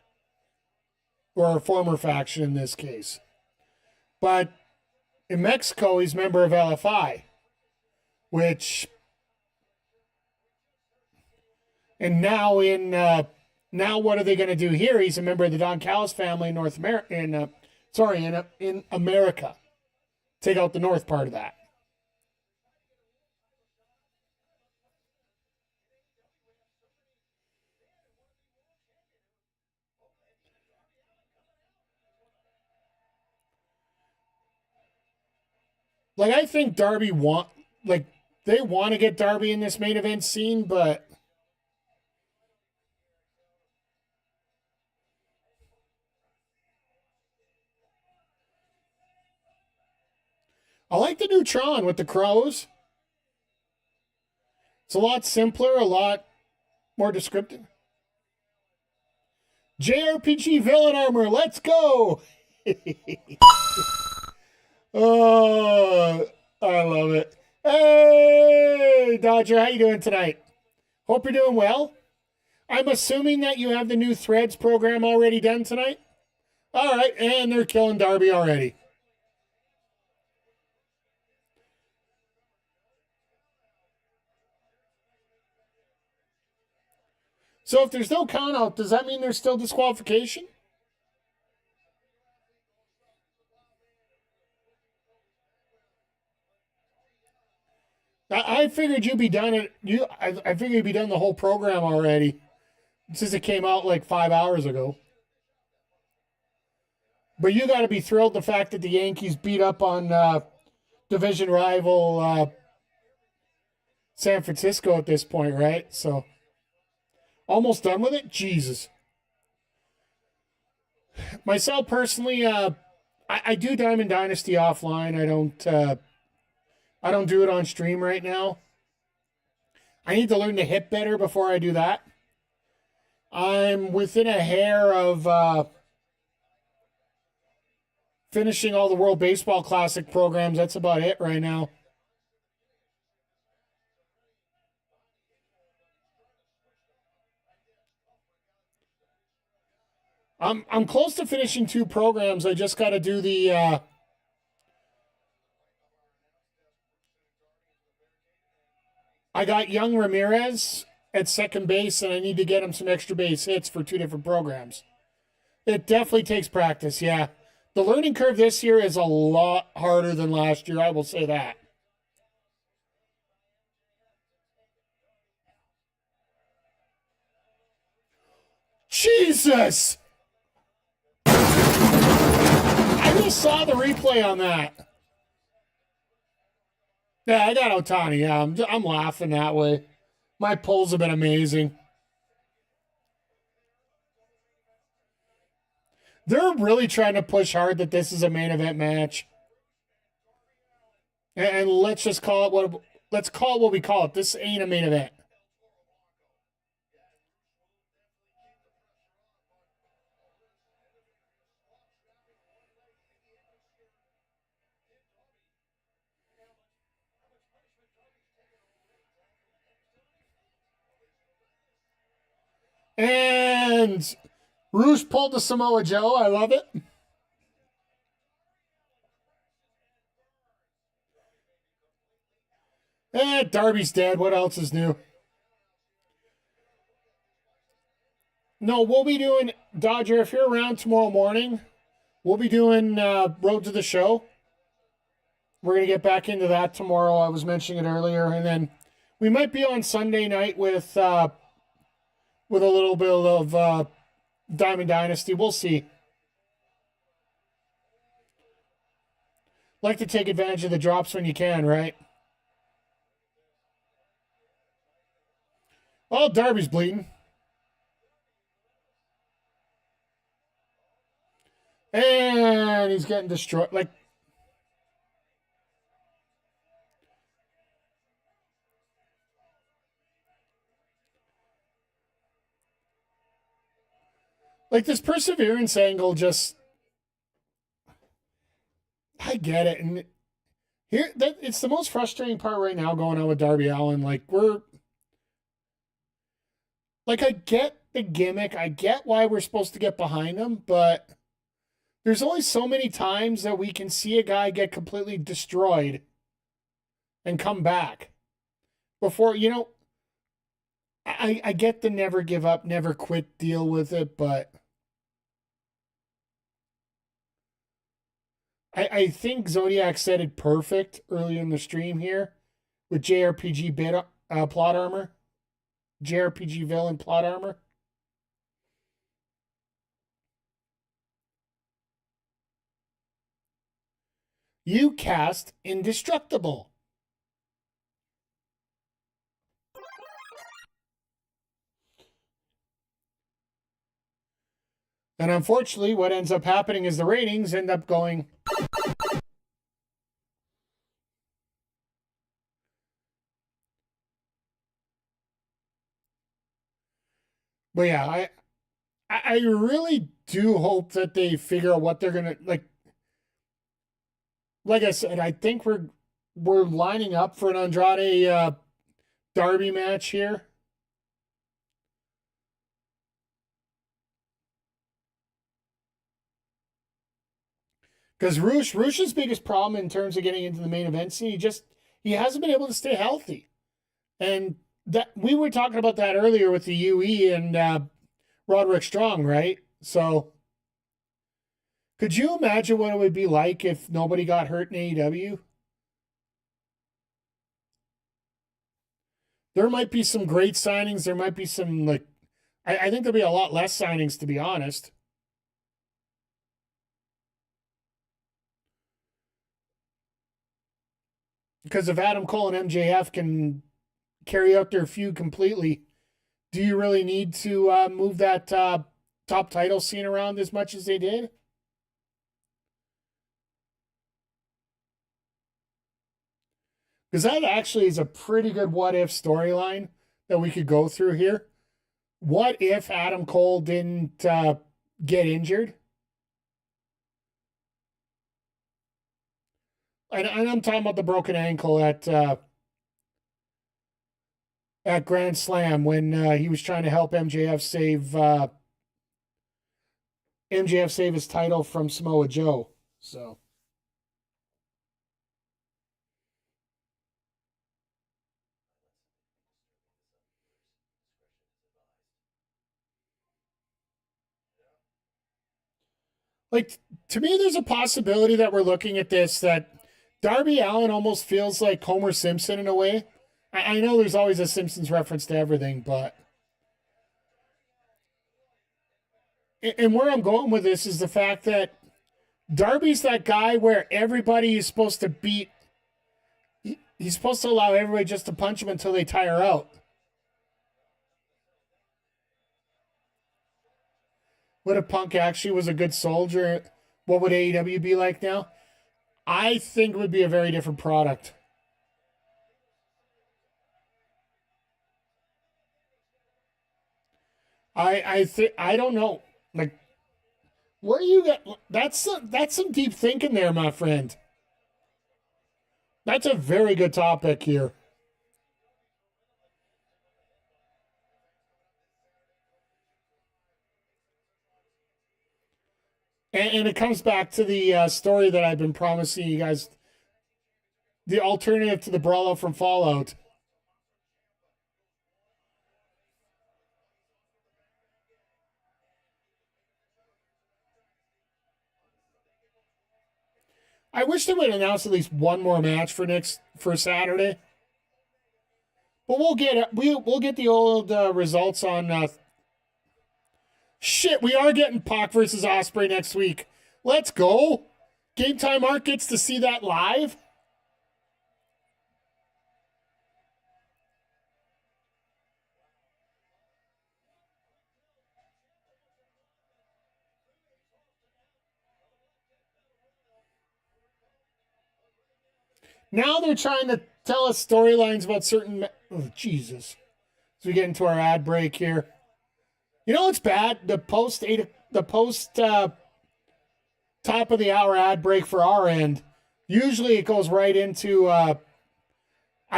or a former faction in this case. But in Mexico, he's a member of LFI, which, and now now what are they going to do here? He's a member of the Don Callis family in North America, in America. Take out the north part of that. Like, I think Darby they want to get Darby in this main event scene, but I like the new Tron with the crows. It's a lot simpler, a lot more descriptive. JRPG villain armor, let's go! Oh, I love it. Hey, Dodger, how you doing tonight? Hope you're doing well. I'm assuming that you have the new Threads program already done tonight. All right, and they're killing Darby already. So if there's no count out, does that mean there's still disqualification? I figured you'd be done I figured you'd be done the whole program already, since it came out like 5 hours ago. But you got to be thrilled the fact that the Yankees beat up on division rival San Francisco at this point, right? So almost done with it. Jesus. Myself personally, I do Diamond Dynasty offline. I don't do it on stream right now. I need to learn to hit better before I do that. I'm within a hair of finishing all the World Baseball Classic programs. That's about it right now. I'm close to finishing 2 programs. I just got to do the I got Young Ramirez at second base, and I need to get him some extra base hits for 2 different programs. It definitely takes practice, yeah. The learning curve this year is a lot harder than last year, I will say that. Jesus! I just saw the replay on that. Yeah, I got Otani. Yeah, I'm laughing that way. My pulls have been amazing. They're really trying to push hard that this is a main event match. And let's just call it what we call it. This ain't a main event. And Rouge pulled the Samoa Joe. I love it. Darby's dead. What else is new? No, we'll be doing, Dodger, if you're around tomorrow morning, we'll be doing Road to the Show. We're going to get back into that tomorrow. I was mentioning it earlier. And then we might be on Sunday night with a little bit of Diamond Dynasty. We'll see. Like to take advantage of the drops when you can, right? Oh, Darby's bleeding. And he's getting destroyed. Like this perseverance angle just, I get it. And here, it's the most frustrating part right now going on with Darby Allin. I get the gimmick. I get why we're supposed to get behind him, but there's only so many times that we can see a guy get completely destroyed and come back before, I get the never give up, never quit deal with it, but I think Zodiac said it perfect earlier in the stream here with JRPG plot armor. JRPG villain plot armor. You cast indestructible. And unfortunately, what ends up happening is the ratings end up going. But yeah, I really do hope that they figure out what they're gonna like I said, I think we're lining up for an Andrade Darby match here. Because Rush's biggest problem in terms of getting into the main event scene, he hasn't been able to stay healthy. And that we were talking about that earlier with the UE and Roderick Strong, right? So could you imagine what it would be like if nobody got hurt in AEW? There might be some great signings. There might be some, I think there'll be a lot less signings, to be honest. Because if Adam Cole and MJF can carry out their feud completely, do you really need to move that top title scene around as much as they did? Because that actually is a pretty good what-if storyline that we could go through here. What if Adam Cole didn't get injured? And I'm talking about the broken ankle at Grand Slam when he was trying to help MJF save his title from Samoa Joe. So. To me, there's a possibility that we're looking at this, that Darby Allin almost feels like Homer Simpson in a way. I know there's always a Simpsons reference to everything, but... And where I'm going with this is the fact that Darby's that guy where everybody is supposed to beat... He's supposed to allow everybody just to punch him until they tire out. What if Punk actually was a good soldier? What would AEW be like now? I think it would be a very different product. I don't know. Where you get that's some deep thinking there, my friend. That's a very good topic here. And it comes back to the story that I've been promising you guys. The alternative to the Brawler from Fallout. I wish they would announce at least one more match for Saturday. But we'll get the old results on. Shit, we are getting Pac versus Ospreay next week. Let's go. Game Time Art gets to see that live. Now they're trying to tell us storylines about certain... Oh, Jesus. As we get into our ad break here. You know what's bad? The post top of the hour ad break for our end. Usually it goes right into... I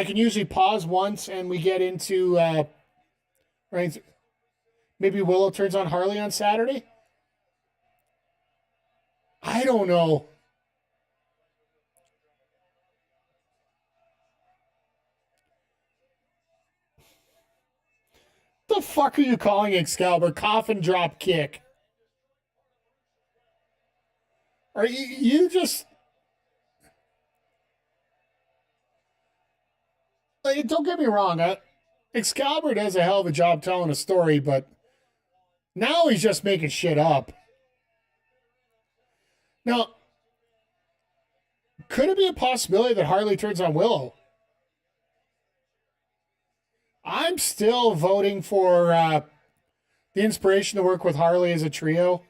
can usually pause once and we get into... right. Maybe Willow turns on Harley on Saturday? I don't know. The fuck are you calling Excalibur? Coffin drop kick. Are you just... Like, don't get me wrong. Excalibur does a hell of a job telling a story, but now he's just making shit up. Now, could it be a possibility that Harley turns on Willow? I'm still voting for the Inspiration to work with Harley as a trio.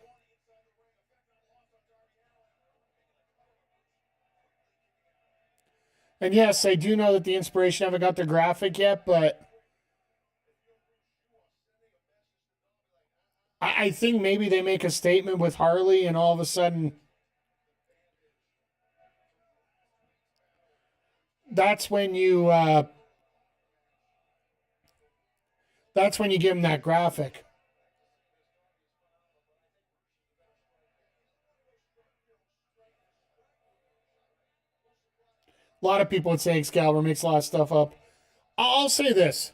And yes, I do know that the Inspiration haven't got their graphic yet, but I think maybe they make a statement with Harley and all of a sudden that's when you give them that graphic. A lot of people would say Excalibur makes a lot of stuff up. I'll say this.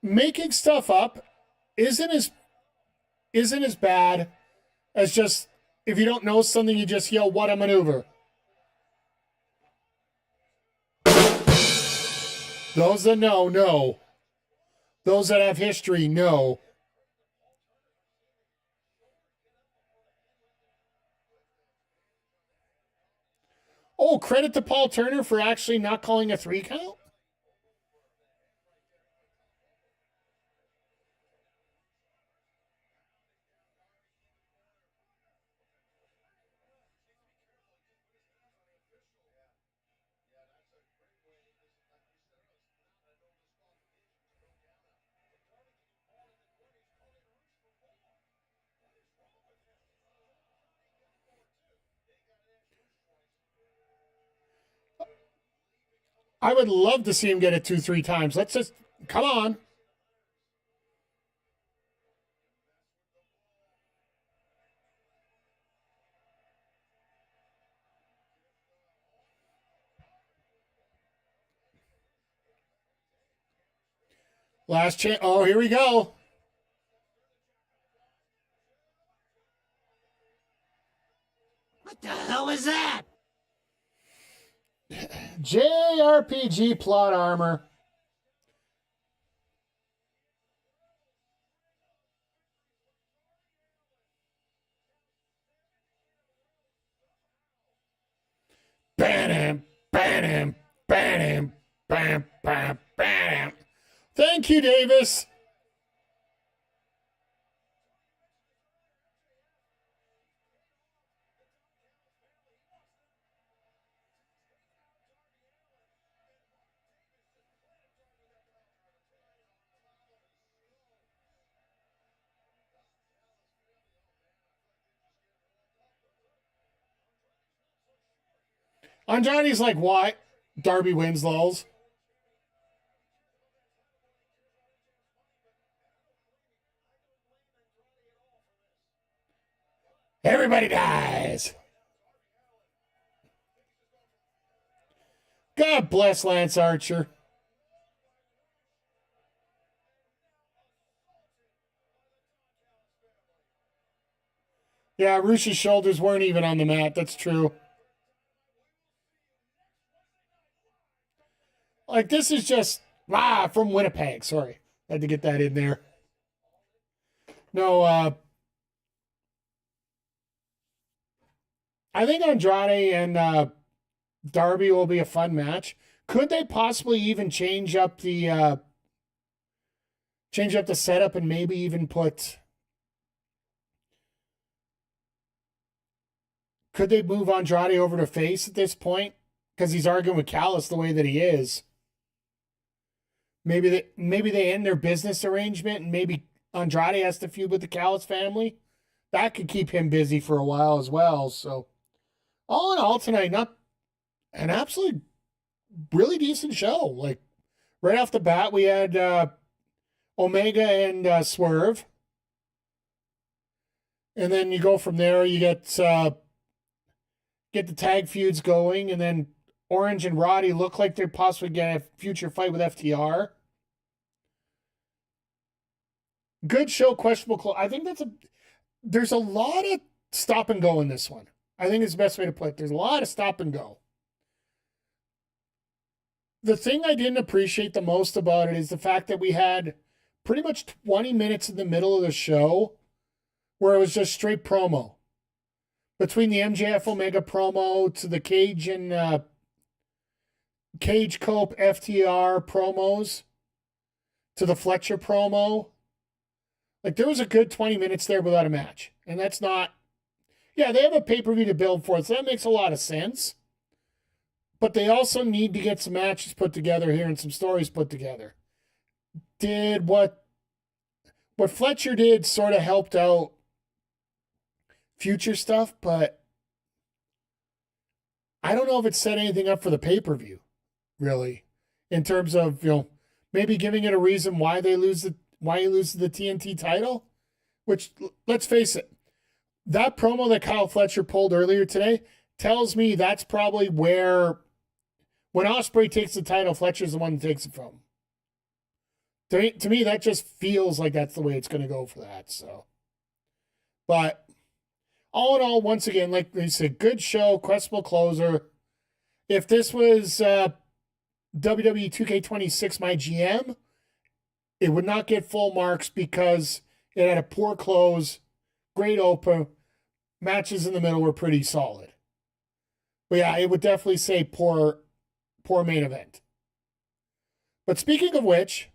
Making stuff up isn't as bad as just, if you don't know something, you just yell, "What a maneuver." Those that know, know. Those that have history, know. Oh, credit to Paul Turner for actually not calling a 3 count? I would love to see him get it 2-3 times. Let's just, come on. Last chance. Oh, here we go. What the hell is that? JRPG plot armor. Bam, bam, bam, bam, bam, bam. Thank you, Davis. Andrade's like, what? Darby wins, lols. Everybody dies. God bless Lance Archer. Yeah, Rush's shoulders weren't even on the mat. That's true. Like, this is just, from Winnipeg. Sorry. Had to get that in there. No, I think Andrade and Darby will be a fun match. Could they possibly even change up the setup and maybe even put? Could they move Andrade over to face at this point? Because he's arguing with Callis the way that he is. Maybe they end their business arrangement and maybe Andrade has to feud with the Callis family. That could keep him busy for a while as well. So all in all tonight, not an absolutely really decent show. Like right off the bat, we had Omega and Swerve. And then you go from there, you get the tag feuds going, and then Orange and Roddy look like they're possibly getting a future fight with FTR. Good show, questionable. I think there's a lot of stop and go in this one. I think it's the best way to put it. There's a lot of stop and go. The thing I didn't appreciate the most about it is the fact that we had pretty much 20 minutes in the middle of the show where it was just straight promo. Between the MJF Omega promo to the Cage and Cage Cope FTR promos to the Fletcher promo. Like there was a good 20 minutes there without a match. And that's not, yeah, they have a pay-per-view to build for it, so that makes a lot of sense. But they also need to get some matches put together here and some stories put together. Did what Fletcher did sort of helped out future stuff, but I don't know if it set anything up for the pay-per-view, really, in terms of, maybe giving it a reason why he loses the TNT title, which, let's face it, that promo that Kyle Fletcher pulled earlier today tells me that's probably where, when Ospreay takes the title, Fletcher's the one that takes it from. To me, that just feels like that's the way it's going to go for that. So, but all in all, once again, like they said, good show, questionable closer. If this was WWE 2K26 My GM, it would not get full marks because it had a poor close, great open, matches in the middle were pretty solid. But yeah, it would definitely say poor main event. But speaking of which,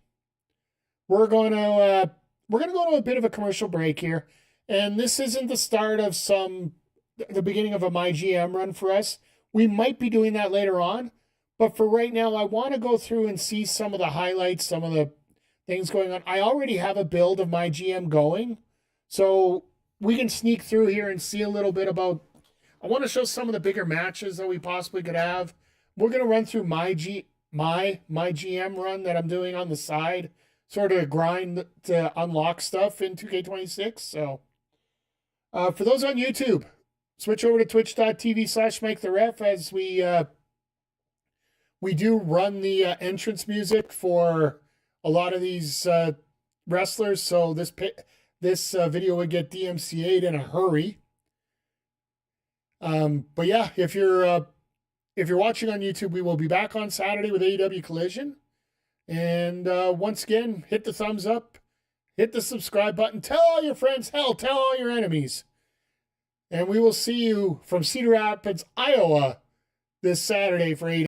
we're going to go to a bit of a commercial break here, and this isn't the start of the beginning of a My GM run for us. We might be doing that later on, but for right now, I want to go through and see some of the highlights, some of the things going on. I already have a build of My GM going, so we can sneak through here and see a little bit about. I want to show some of the bigger matches that we possibly could have. We're going to run through my GM run that I'm doing on the side, sort of grind to unlock stuff in 2K26. So for those on YouTube, switch over to twitch.tv/MikeTheRef as we do run the entrance music for a lot of these wrestlers. So this video would get DMCA'd in a hurry. But yeah, if you're watching on YouTube, we will be back on Saturday with AEW Collision. And once again, hit the thumbs up, hit the subscribe button, tell all your friends, hell, tell all your enemies. And we will see you from Cedar Rapids, Iowa this Saturday for AEW.